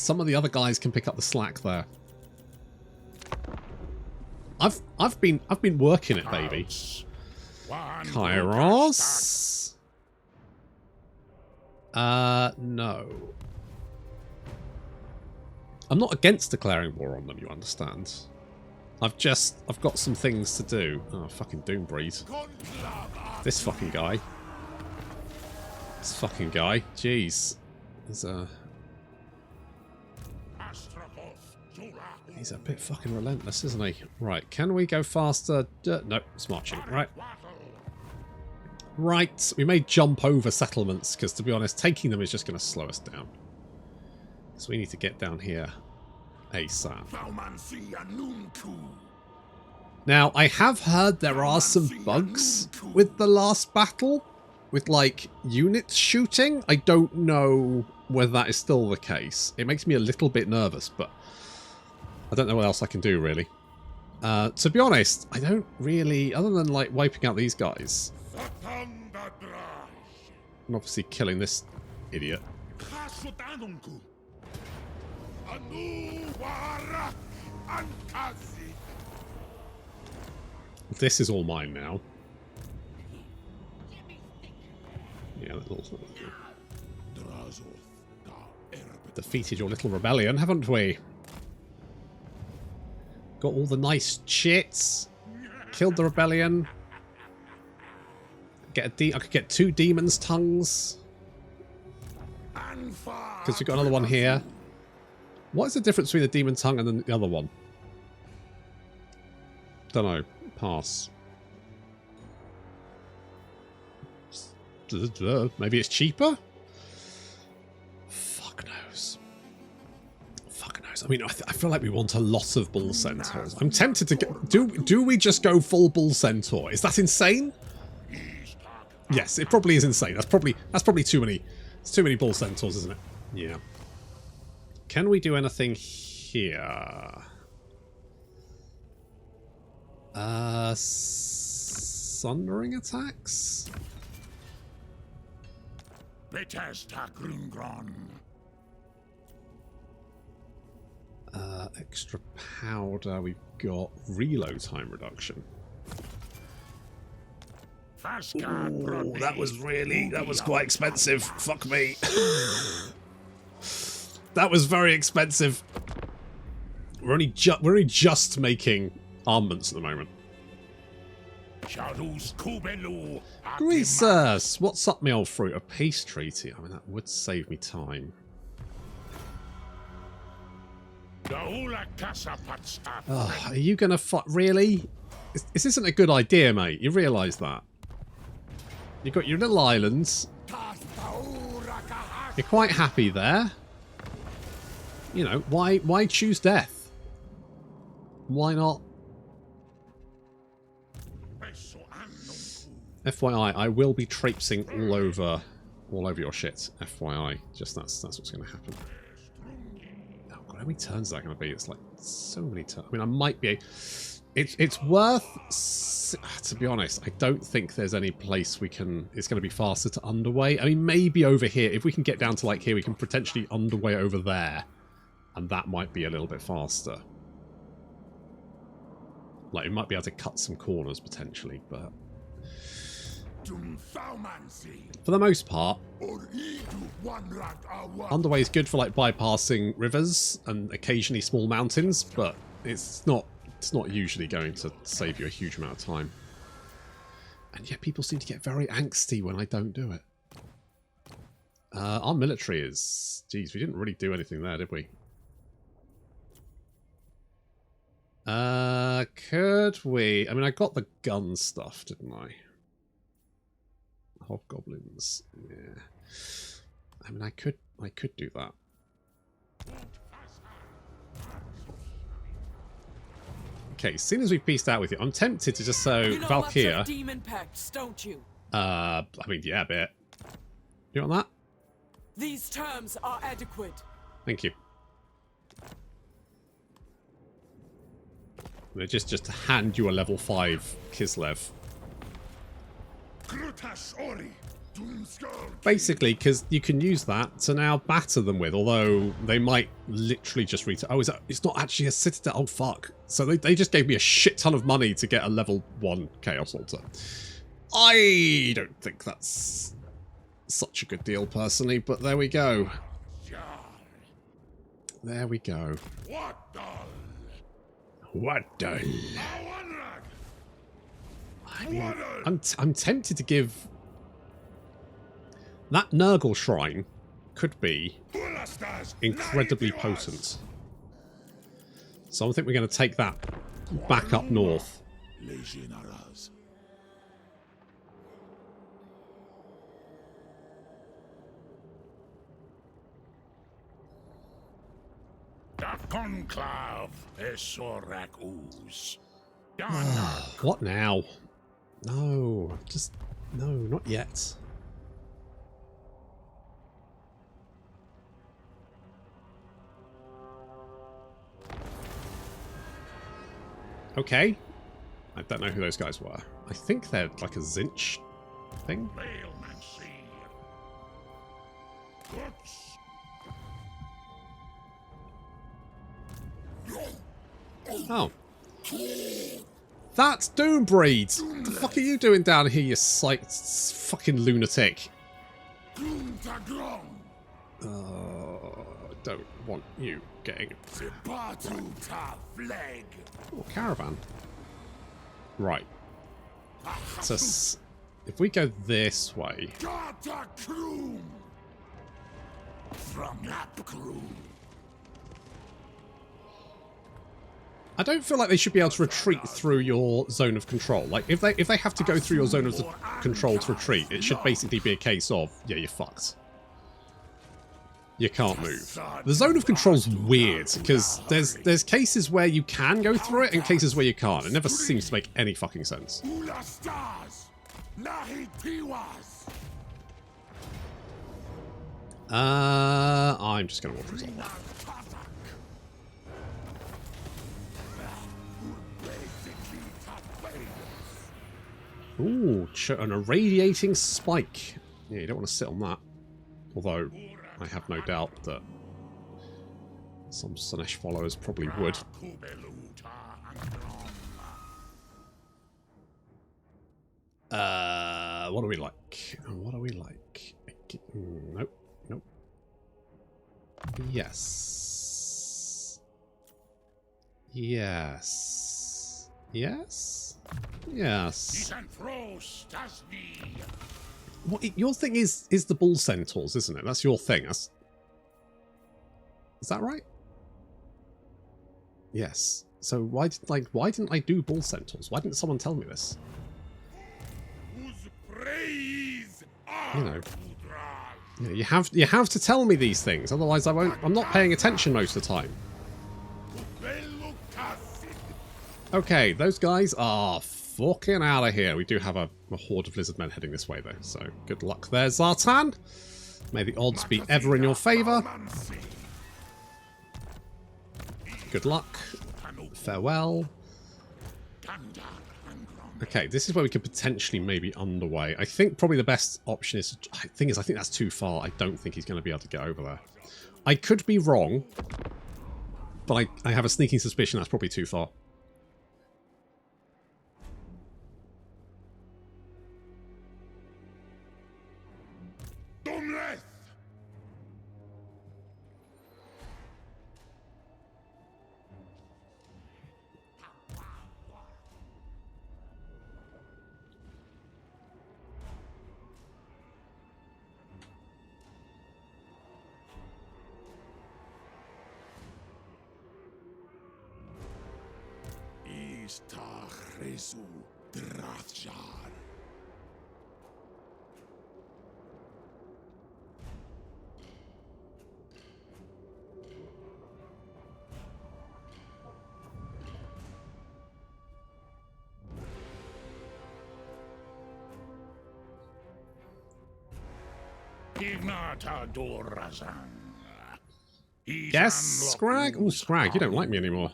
some of the other guys can pick up the slack there. I've been working it, baby. Kairos. No. I'm not against declaring war on them, you understand. I've got some things to do. Oh, fucking Doombreed. This fucking guy. This fucking guy. Jeez. There's a... He's a bit fucking relentless, isn't he? Right, can we go faster? No, it's marching. Right. Right, we may jump over settlements, because to be honest, taking them is just going to slow us down. So we need to get down here ASAP. Now, I have heard there are some bugs with the last battle, with like units shooting. I don't know whether that is still the case. It makes me a little bit nervous, but I don't know what else I can do really. To be honest, I don't really, other than like wiping out these guys, and obviously killing this idiot. This is all mine now. Yeah, defeated your little rebellion, haven't we? Got all the nice chits. Killed the rebellion. I could get 2 demons' tongues. Because we've got another one here. What is the difference between the demon tongue and then the other one? Don't know. Pass. Maybe it's cheaper? Fuck knows. Fuck knows. I mean, I feel like we want a lot of bull centaurs. I'm tempted to get... Do we just go full bull centaur? Is that insane? Yes, it probably is insane. That's probably too many. It's too many bull centaurs, isn't it? Yeah. Can we do anything here? Sundering attacks? Extra powder. We've got reload time reduction. Ooh, that was quite expensive. Fuck me. That was very expensive. We're only just making armaments at the moment. Greasus, what's up, me old fruit? A peace treaty. I mean, that would save me time. Oh, are you gonna fight? Really? This isn't a good idea, mate. You realise that? You've got your little islands. You're quite happy there. You know, why choose death? Why not? FYI, I will be traipsing all over your shit. FYI, just that's what's going to happen. Oh god, how many turns is that going to be? It's like so many turns. I mean, I might be. It's worth. To be honest, I don't think there's any place we can. It's going to be faster to underway. I mean, maybe over here, if we can get down to like here, we can potentially underway over there, and that might be a little bit faster. Like, we might be able to cut some corners potentially, but. For the most part, underway is good for like bypassing rivers and occasionally small mountains, but it's not usually going to save you a huge amount of time. And yet people seem to get very angsty when I don't do it. Our military is... Geez, we didn't really do anything there, did we? Could we... I mean, I got the gun stuff, didn't I? Hobgoblins, yeah. I mean, I could do that. Okay, as soon as we've pieced out with you, I'm tempted to just so Valkyria. Demon pacts, don't you? I mean, yeah, a bit. You want that? These terms are adequate. Thank you. They're just to hand you a level 5 Kislev. Basically, because you can use that to now batter them with, although they might literally just oh, it's not actually a citadel. Oh, fuck. So they just gave me a shit ton of money to get a level 1 Chaos Altar. I don't think that's such a good deal, personally, but there we go. There we go. What dull? I mean, I'm tempted to give... That Nurgle Shrine could be incredibly potent. So I think we're going to take that back up north. What now? No, just... No, not yet. Okay. I don't know who those guys were. I think they're like a Zinch thing. Oh. That's Doombreed! What the fuck are you doing down here, you fucking lunatic? Don't want you getting... Oh, caravan. Right. So, if we go this way... I don't feel like they should be able to retreat through your zone of control. Like, if they have to go through your zone of control to retreat, it should basically be a case of, yeah, you're fucked. You can't move. The zone of control's weird, because there's cases where you can go through it and cases where you can't. It never seems to make any fucking sense. I'm just going to walk resolve that. Ooh, an irradiating spike. Yeah, you don't want to sit on that. Although, I have no doubt that some Slanesh followers probably would. What do we like? What do we like? Nope. Nope. Yes. Yes. Yes? Yes. What, your thing is the bull centaurs, isn't it? That's your thing. Is that right? Yes. So why didn't I do bull centaurs? Why didn't someone tell me this? You know, Yeah, you have to tell me these things, otherwise I'm not paying attention most of the time. Okay, those guys are fucking out of here. We do have a horde of lizard men heading this way though, so good luck there, Zartan. May the odds be ever in your favour. Good luck. Farewell. Okay, this is where we could potentially maybe underway. I think probably the best option is... I think that's too far. I don't think he's going to be able to get over there. I could be wrong, but I have a sneaking suspicion that's probably too far. Yes, Scrag? Oh, Scrag, you don't like me anymore.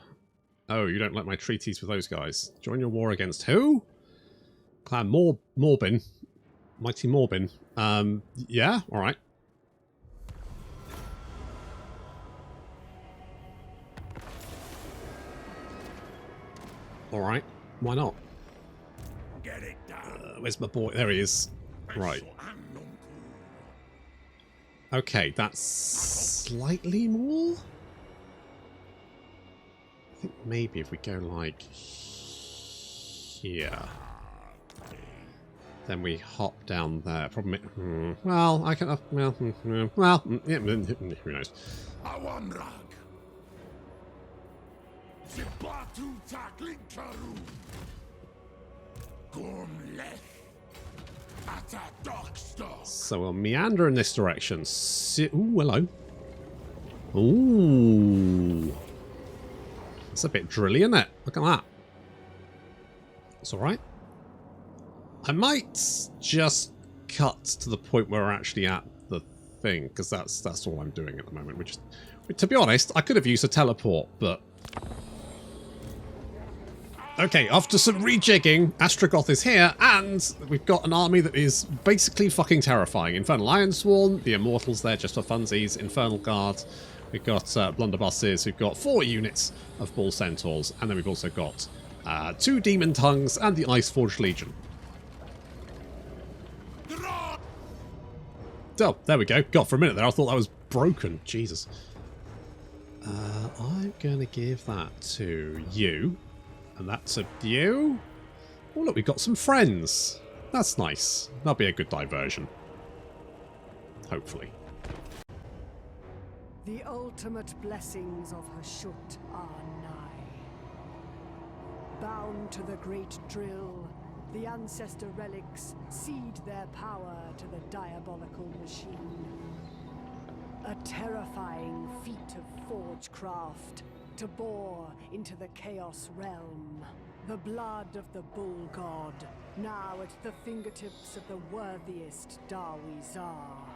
Oh, you don't like my treaties with those guys. Join your war against who? Clan Morbin. Mighty Morbin. Yeah, alright. Alright, why not? Get it done. Where's my boy? There he is. Right. Okay, that's slightly more? I think maybe if we go like here, then we hop down there. Problem. Well, I can. Well, yeah, who knows? So we'll meander in this direction. Ooh, hello. Ooh. It's a bit drilly, isn't it? Look at that. It's alright. I might just cut to the point where we're actually at the thing, because that's all I'm doing at the moment. To be honest, I could have used a teleport, but... Okay, after some rejigging, Astragoth is here, and we've got an army that is basically fucking terrifying. Infernal Ironsworn, the Immortals there just for funsies, Infernal Guard, we've got Blunderbusses, we've got 4 units of Bull Centaurs, and then we've also got 2 Demon Tongues and the Iceforged Legion. Oh, there we go. God, for a minute there, I thought that was broken. Jesus. I'm going to give that to you. And that's a you. Oh, look, we've got some friends. That's nice. That'll be a good diversion. Hopefully. The ultimate blessings of Hashut are nigh. Bound to the great drill, the ancestor relics cede their power to the diabolical machine. A terrifying feat of forgecraft to bore into the Chaos realm. The blood of the Bull God, now at the fingertips of the worthiest Darwi-Zar.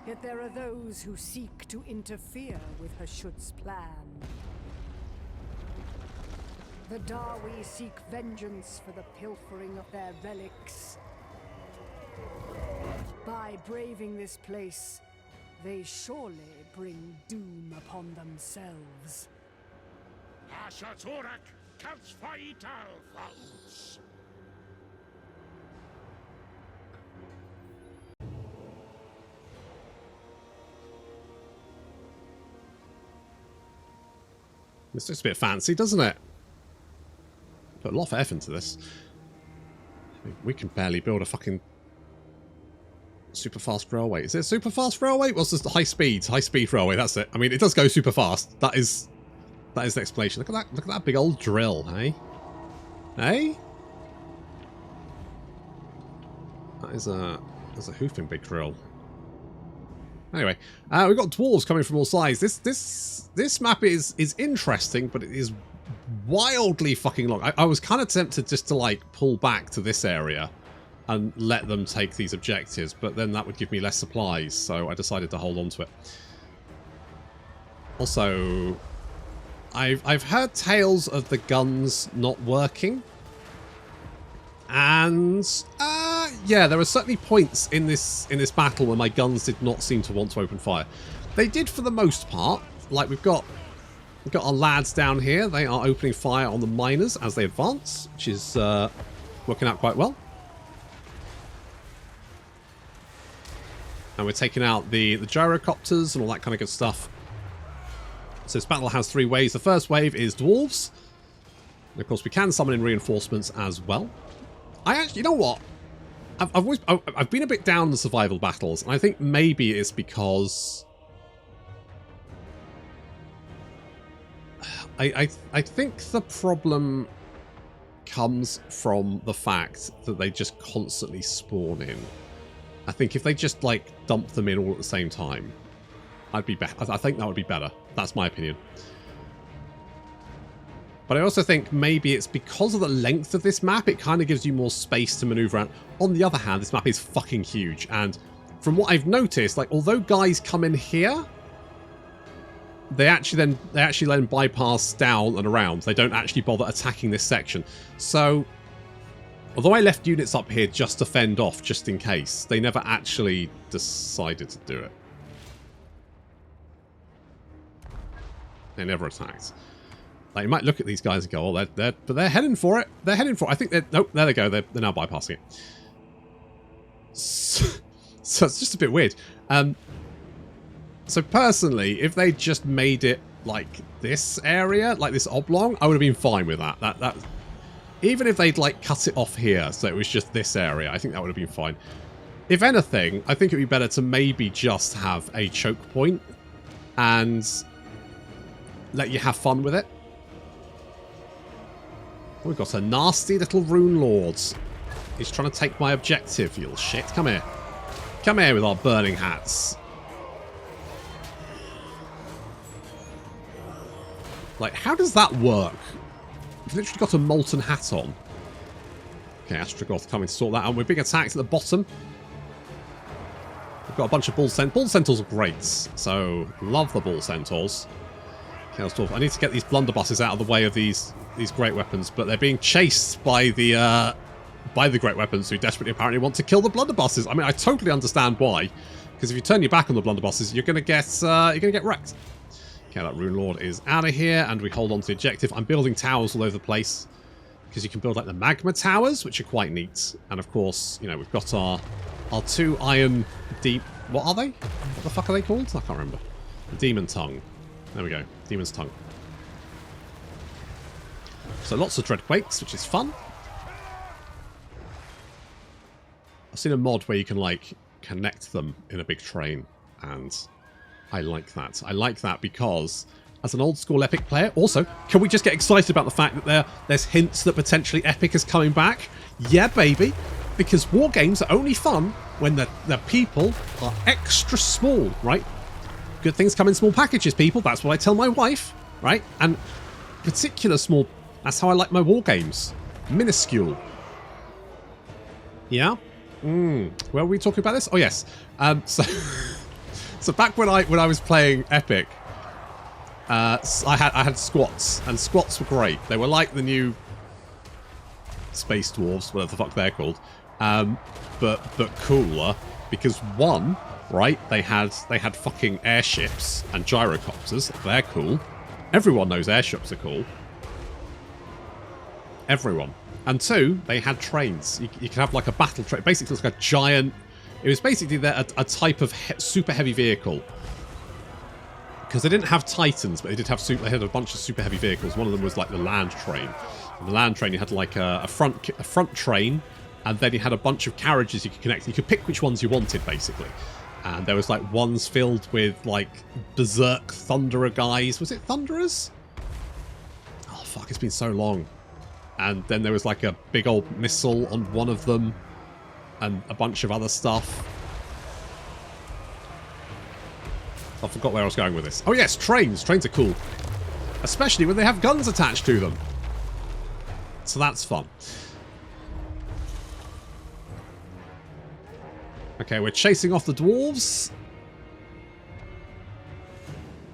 Yet there are those who seek to interfere with Hashut's plan. The Darwi seek vengeance for the pilfering of their relics. By braving this place, they surely bring doom upon themselves. This looks a bit fancy, doesn't it? Put a lot of effort into this. We can barely build a fucking super fast railway. Is it a super fast railway? What's this? High speed railway, that's it. I mean, it does go super fast. That is the explanation. Look at that big old drill, hey? Hey? That's a hoofing big drill. Anyway, we've got dwarves coming from all sides. This map is interesting, but it is wildly fucking long. I was kind of tempted just to like pull back to this area and let them take these objectives, but then that would give me less supplies, so I decided to hold on to it. Also, I've heard tales of the guns not working, and yeah, there were certainly points in this battle where my guns did not seem to want to open fire. They did for the most part. Like we've got our lads down here. They are opening fire on the miners as they advance, which is working out quite well. And we're taking out the gyrocopters and all that kind of good stuff. So this battle has 3 waves. The first wave is dwarves. And of course, we can summon in reinforcements as well. I actually, you know what? I've been a bit down on the survival battles, and I think maybe it's because I think the problem comes from the fact that they just constantly spawn in. I think if they just like dump them in all at the same time, I'd be better. I think that would be better. That's my opinion. But I also think maybe it's because of the length of this map, it kind of gives you more space to maneuver around. On the other hand, this map is fucking huge, and from what I've noticed, like although guys come in here, they actually then bypass down and around. They don't actually bother attacking this section. So although I left units up here just to fend off, just in case, they never actually decided to do it. They never attacked. Like, you might look at these guys and go, oh, but they're heading for it. They're heading for it. I think they're... Nope, there they go. They're now bypassing it. So it's just a bit weird. So personally, if they just made it like this area, like this oblong, I would have been fine with that. That even if they'd like cut it off here, so it was just this area, I think that would have been fine. If anything, I think it'd be better to maybe just have a choke point and let you have fun with it. We've got a nasty little rune lord. He's trying to take my objective, you little shit. Come here. Come here with our burning hats. Like, how does that work? You've literally got a molten hat on. Okay, Astragoth coming to sort that out. We're being attacked at the bottom. We've got a bunch of bull centaurs. Bull centaurs are great. So, love the bull centaurs. Chaos Dwarfs. I need to get these blunderbusses out of the way of these great weapons, but they're being chased by the great weapons who desperately apparently want to kill the blunderbusses. I mean, I totally understand why, because if you turn your back on the blunderbusses, you're gonna get wrecked. Okay, that Rune Lord is out of here, and we hold on to the objective. I'm building towers all over the place, because you can build like the magma towers, which are quite neat. And of course, you know, we've got our 2 iron deep. What are they? What the fuck are they called? I can't remember. The Demon Tongue. There we go. Demon's Tongue. So lots of Dreadquakes, which is fun. I've seen a mod where you can, like, connect them in a big train, and I like that. I like that because, as an old-school Epic player, also, can we just get excited about the fact that there's hints that potentially Epic is coming back? Yeah, baby! Because war games are only fun when the people are extra small, right? Good things come in small packages, people. That's what I tell my wife, right? And particular small... That's how I like my war games. Minuscule. Yeah? Where were we talking about this? Oh, yes. So back when I was playing Epic, I had squats, and squats were great. They were like the new Space Dwarves, whatever the fuck they're called, but cooler, because one... Right, they had fucking airships and gyrocopters. They're cool. Everyone knows airships are cool. Everyone. And 2, they had trains. You could have like a battle train. Basically, it's like a giant... It was basically a type of super heavy vehicle. Because they didn't have Titans, but they did have they had a bunch of super heavy vehicles. One of them was like the land train. And the land train, you had like a front train, and then you had a bunch of carriages you could connect. You could pick which ones you wanted, basically. And there was like ones filled with like berserk thunderer guys. Was it thunderers? Oh fuck, it's been so long. And then there was like a big old missile on one of them, and a bunch of other stuff. I forgot where I was going with this. Oh yes, trains. Trains are cool. Especially when they have guns attached to them. So that's fun. Okay, we're chasing off the dwarves.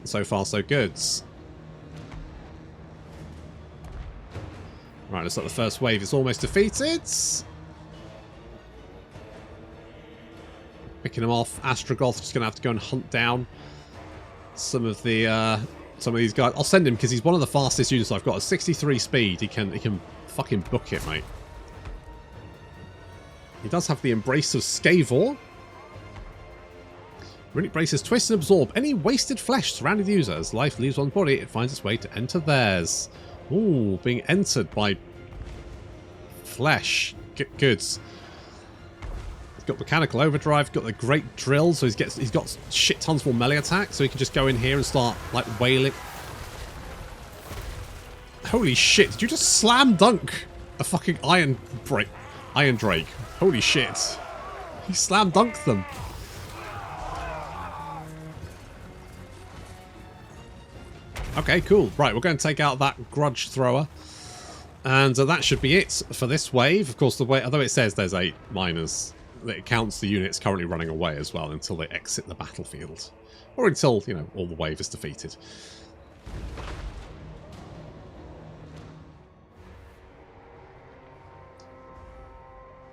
So far, so good. Right, looks like the first wave is almost defeated. Picking them off. Astragoth just going to have to go and hunt down some of these guys. I'll send him because he's one of the fastest units I've got. At 63 speed, he can fucking book it, mate. He does have the Embrace of Scavor. Runic Braces twist and absorb any wasted flesh surrounding the user. As life leaves one's body, it finds its way to enter theirs. Ooh, being entered by flesh. Goods. He's got mechanical overdrive, got the great drill, so he's got shit tons more melee attack, so he can just go in here and start like wailing. Holy shit! Did you just slam dunk a fucking Iron Drake? Holy shit! He slam dunked them. Okay, cool. Right, we're going to take out that grudge thrower. And that should be it for this wave. Of course, although it says there's 8 miners, it counts the units currently running away as well until they exit the battlefield. Or until, you know, all the wave is defeated.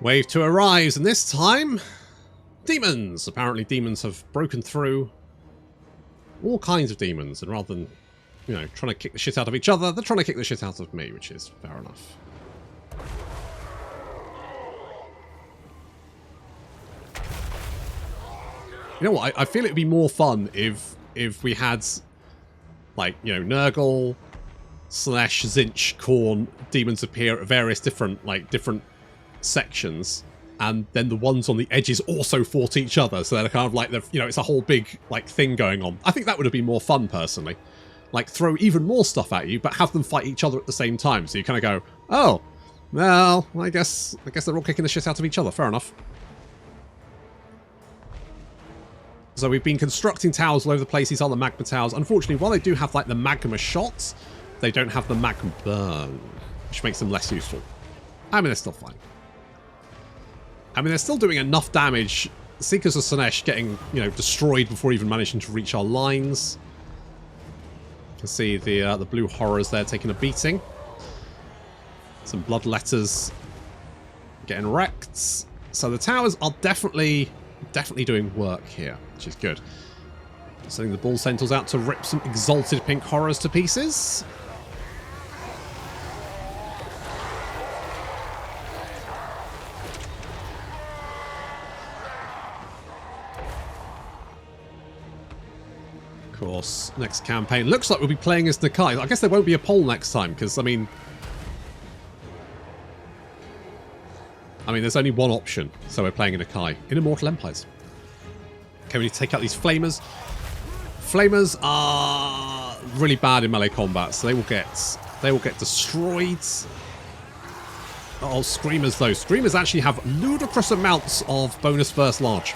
Wave 2 arrives, and this time, demons. Apparently demons have broken through. All kinds of demons, and rather than, you know, trying to kick the shit out of each other, they're trying to kick the shit out of me, which is fair enough. You know what? I feel it'd be more fun if we had, like, you know, Nurgle / Zinch, Khorne demons appear at various different sections, and then the ones on the edges also fought each other, so they're kind of like, you know, it's a whole big like thing going on. I think that would have been more fun personally. Like, throw even more stuff at you, but have them fight each other at the same time. So you kind of go, oh, well, I guess they're all kicking the shit out of each other. Fair enough. So we've been constructing towers all over the place. These are the magma towers. Unfortunately, while they do have like the magma shots, they don't have the magma burn, which makes them less useful. I mean, they're still fine. I mean, they're still doing enough damage. Seekers of Slaanesh getting, you know, destroyed before even managing to reach our lines. You can see the blue horrors there taking a beating. Some bloodletters getting wrecked. So the towers are definitely doing work here, which is good. Sending the bull centaurs out to rip some exalted pink horrors to pieces. Of course, next campaign looks like we'll be playing as Nakai. I guess there won't be a poll next time because, I mean, there's only one option, so we're playing in Nakai in Immortal Empires. Okay, we need to take out these flamers. Flamers are really bad in melee combat, so they will get destroyed. Oh, Screamers though. Screamers actually have ludicrous amounts of bonus first large.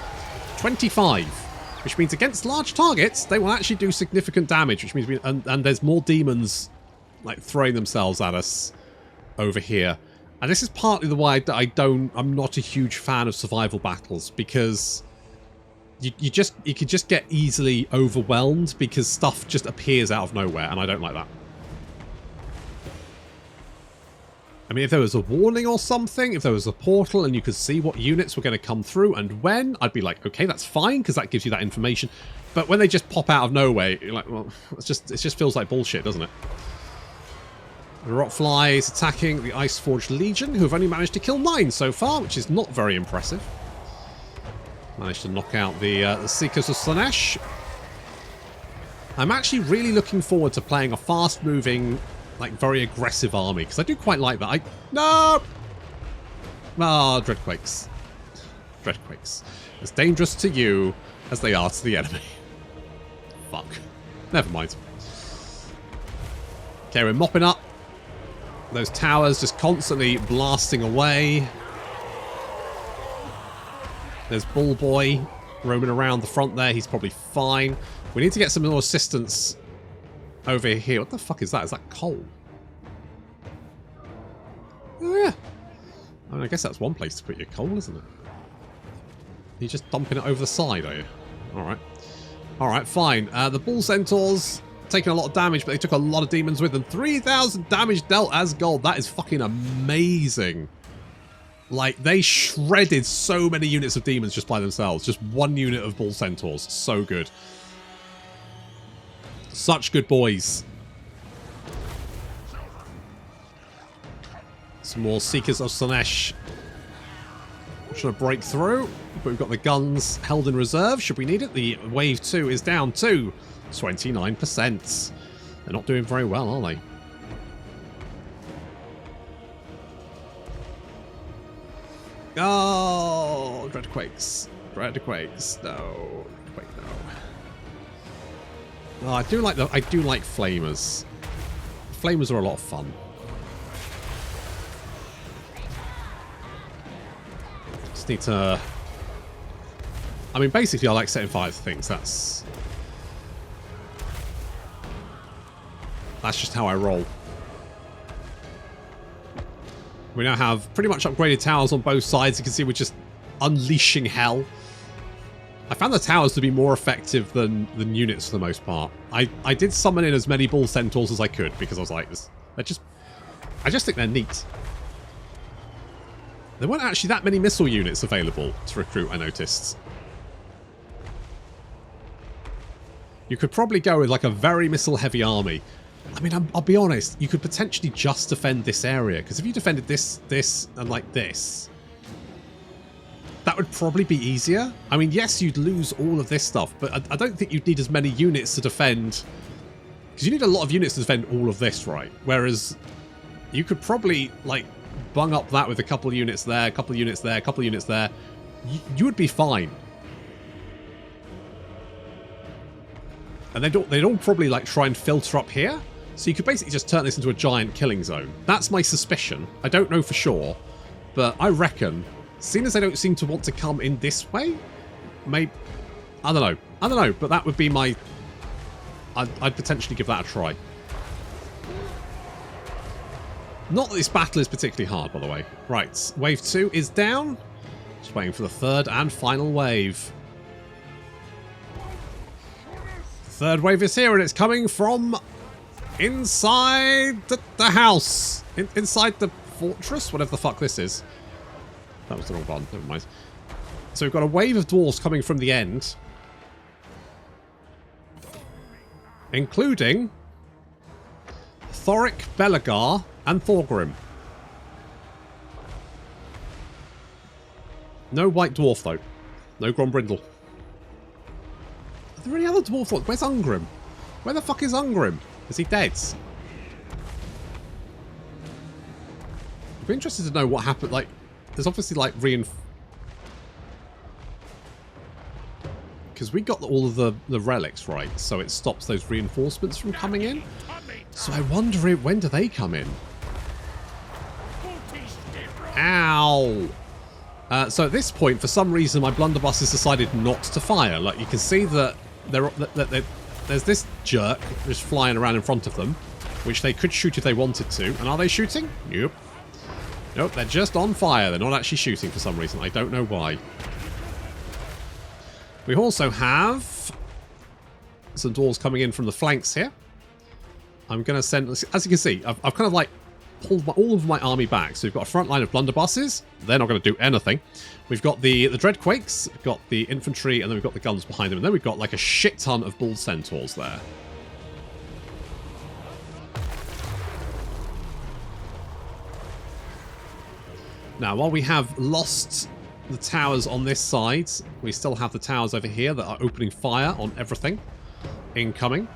25. Which means against large targets, they will actually do significant damage, which means and there's more demons like throwing themselves at us over here. And this is partly the why I'm not a huge fan of survival battles, because you could just get easily overwhelmed because stuff just appears out of nowhere, and I don't like that. I mean, if there was a warning or something, if there was a portal and you could see what units were going to come through and when, I'd be like, okay, that's fine, because that gives you that information. But when they just pop out of nowhere, you're like, well, it just feels like bullshit, doesn't it? The Rotfly is attacking the Iceforged Legion, who have only managed to kill 9 so far, which is not very impressive. Managed to knock out the Seekers of Slaanesh. I'm actually really looking forward to playing a fast-moving, like, very aggressive army, because I do quite like that. No! Ah, Dreadquakes. Dreadquakes. As dangerous to you as they are to the enemy. Fuck. Never mind. Okay, we're mopping up those towers, just constantly blasting away. There's Bull Boy roaming around the front there. He's probably fine. We need to get some more assistance over here. What the fuck is that? Is that coal? Oh, yeah. I mean, I guess that's one place to put your coal, isn't it? You're just dumping it over the side, are you? Alright. Alright, fine. The bull centaurs taking a lot of damage, but they took a lot of demons with them. 3,000 damage dealt as gold. That is fucking amazing. Like, they shredded so many units of demons just by themselves. Just one unit of bull centaurs. So good. Such good boys. Some more Seekers of Slanesh. Trying to break through, but we've got the guns held in reserve should we need it. The wave 2 is down to 29%. They're not doing very well, are they? Oh, Dreadquakes. Dreadquakes. No. Wait, no. Oh, I do like flamers. Flamers are a lot of fun. Just need to... I mean, basically, I like setting fire to things. That's just how I roll. We now have pretty much upgraded towers on both sides. You can see we're just unleashing hell. I found the towers to be more effective than units for the most part. I did summon in as many bull centaurs as I could because I was like, I just think they're neat. There weren't actually that many missile units available to recruit, I noticed. You could probably go with like a very missile heavy army. I mean, I'll be honest, you could potentially just defend this area, because if you defended this, and like this, that would probably be easier. I mean, yes, you'd lose all of this stuff, but I don't think you'd need as many units to defend, because you need a lot of units to defend all of this, right? Whereas you could probably, like, bung up that with a couple of units there, a couple of units there, a couple of units there. You would be fine. And they'd all probably, like, try and filter up here. So you could basically just turn this into a giant killing zone. That's my suspicion. I don't know for sure. But I reckon, seeing as they don't seem to want to come in this way, maybe... I don't know. I don't know, but that would be my... I'd potentially give that a try. Not that this battle is particularly hard, by the way. Right, wave 2 is down. Just waiting for the third and final wave. Third wave is here, and it's coming from inside the house. Inside the fortress? Whatever the fuck this is. That was the wrong one. Never mind. So we've got a wave of dwarves coming from the end. Including Thoric, Belagar, and Thorgrim. No white dwarf, though. No Grombrindle. Are there any other dwarf? Where's Ungrim? Where the fuck is Ungrim? Is he dead? I'd be interested to know what happened. Like, there's obviously like because we got all of the relics, right? So it stops those reinforcements from coming in. So I wonder when do they come in? Ow! So at this point, for some reason, my blunderbuss has decided not to fire. Like, you can see that there's this jerk just flying around in front of them, which they could shoot if they wanted to. And are they shooting? Nope. Nope, they're just on fire. They're not actually shooting for some reason. I don't know why. We also have some dwarves coming in from the flanks here. I'm going to send... As you can see, I've kind of like pulled all of my army back. So we've got a front line of blunderbusses. They're not going to do anything. We've got the Dreadquakes, we've got the infantry, and then we've got the guns behind them. And then we've got like a shit ton of bull centaurs there. Now, while we have lost the towers on this side, we still have the towers over here that are opening fire on everything incoming.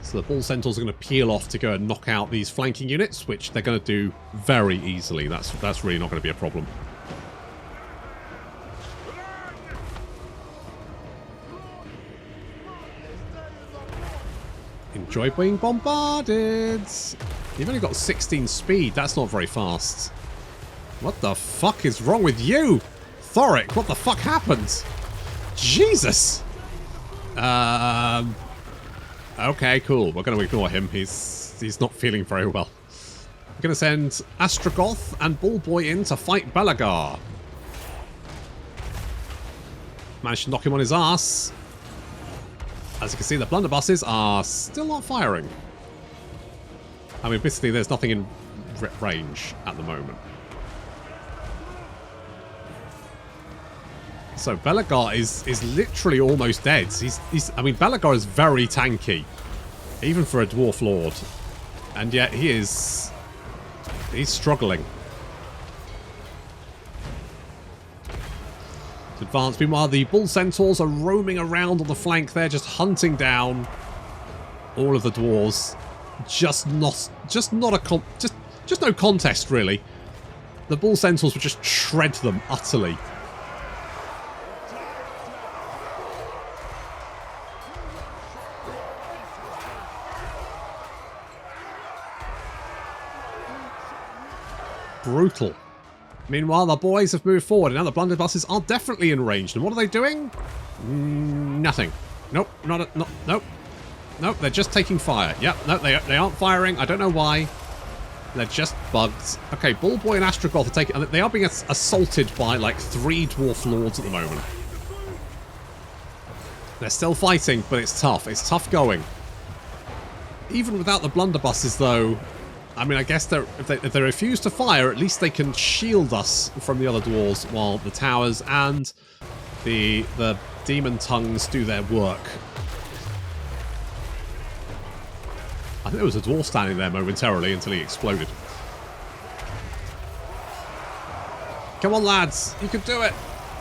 So the bull centaurs are going to peel off to go and knock out these flanking units, which they're going to do very easily. That's really not going to be a problem. Enjoy being bombarded. You've only got 16 speed. That's not very fast. What the fuck is wrong with you? Thoric, what the fuck happened? Jesus! Okay, cool. We're going to ignore him. He's not feeling very well. We're going to send Astragoth and Bullboy in to fight Belagar. Managed to knock him on his ass. As you can see, the blunderbusses are still not firing. I mean, basically, there's nothing in range at the moment. So Belagar is literally almost dead. I mean, Belagar is very tanky, even for a Dwarf Lord, and yet he's struggling. To advance. Meanwhile, the Bull Centaurs are roaming around on the flank there, just hunting down all of the dwarves. Just no contest really. The Bull Centaurs would just shred them utterly. Brutal. Meanwhile, the boys have moved forward, and now the blunderbusses are definitely in range. And what are they doing? Nothing. Nope. Nope. Nope. They're just taking fire. Yep. No, they aren't firing. I don't know why. They're just bugs. Okay, Bullboy and Astragoth are taking. They are being assaulted by like 3 Dwarf Lords at the moment. They're still fighting, but it's tough. It's tough going. Even without the blunderbusses, though. I mean, I guess if they refuse to fire, at least they can shield us from the other dwarves while the towers and the demon tongues do their work. I think there was a dwarf standing there momentarily until he exploded. Come on, lads. You can do it.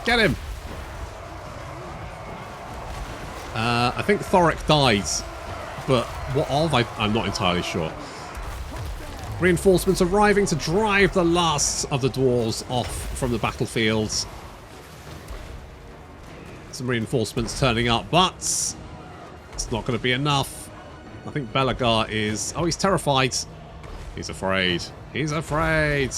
Get him. I think Thoric died, but what of? I'm not entirely sure. Reinforcements arriving to drive the last of the dwarves off from the battlefield. Some reinforcements turning up, but it's not going to be enough. I think Belagar is... Oh, he's terrified. He's afraid. He's afraid.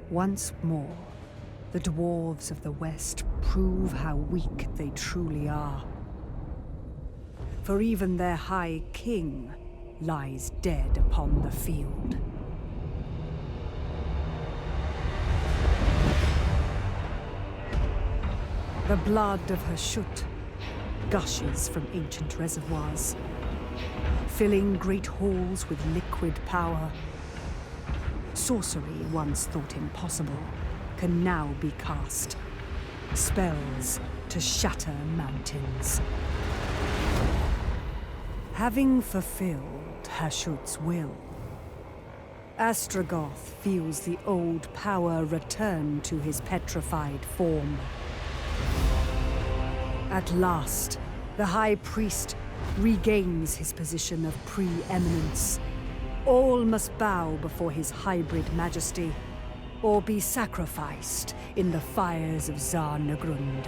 Once more, the dwarves of the West prove how weak they truly are. For even their High King lies dead upon the field. The blood of Hashut gushes from ancient reservoirs, filling great halls with liquid power. Sorcery, once thought impossible, can now be cast. Spells to shatter mountains. Having fulfilled Hashut's will, Astragoth feels the old power return to his petrified form. At last, the High Priest regains his position of preeminence. All must bow before his hybrid majesty, or be sacrificed in the fires of Zarnagrund.